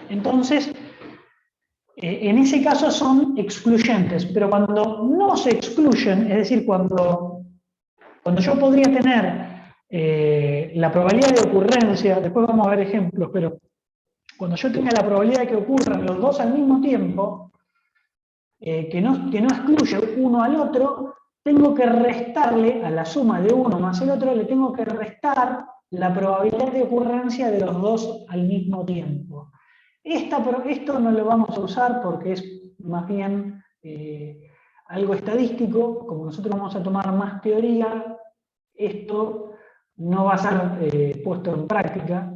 Entonces, en ese caso son excluyentes, pero cuando no se excluyen, es decir, cuando yo podría tener la probabilidad de ocurrencia, después vamos a ver ejemplos, pero cuando yo tenga la probabilidad de que ocurran los dos al mismo tiempo, que no excluye uno al otro, tengo que restarle a la suma de uno más el otro, le tengo que restar la probabilidad de ocurrencia de los dos al mismo tiempo. Esto no lo vamos a usar porque es más bien algo estadístico. Como nosotros vamos a tomar más teoría, esto no va a ser puesto en práctica.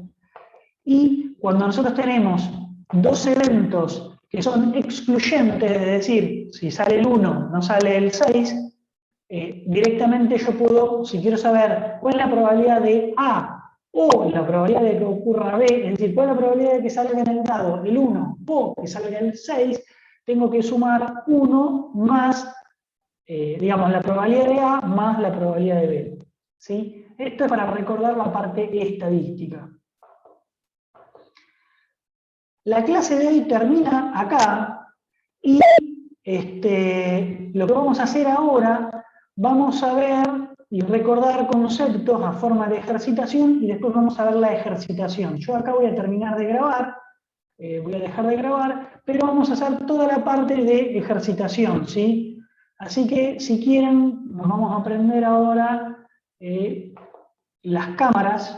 Y cuando nosotros tenemos dos eventos que son excluyentes, es decir, si sale el 1, no sale el 6, directamente yo puedo, si quiero saber cuál es la probabilidad de A o la probabilidad de que ocurra B, es decir, cuál es la probabilidad de que salga en el dado el 1 o que salga el 6, tengo que sumar 1 más, digamos, la probabilidad de A más la probabilidad de B. ¿Sí? Esto es para recordar la parte estadística. La clase de hoy termina acá y lo que vamos a hacer ahora, vamos a ver y recordar conceptos a forma de ejercitación y después vamos a ver la ejercitación. Yo acá voy a terminar de grabar, voy a dejar de grabar, pero vamos a hacer toda la parte de ejercitación, ¿sí? Así que si quieren, nos vamos a aprender ahora las cámaras.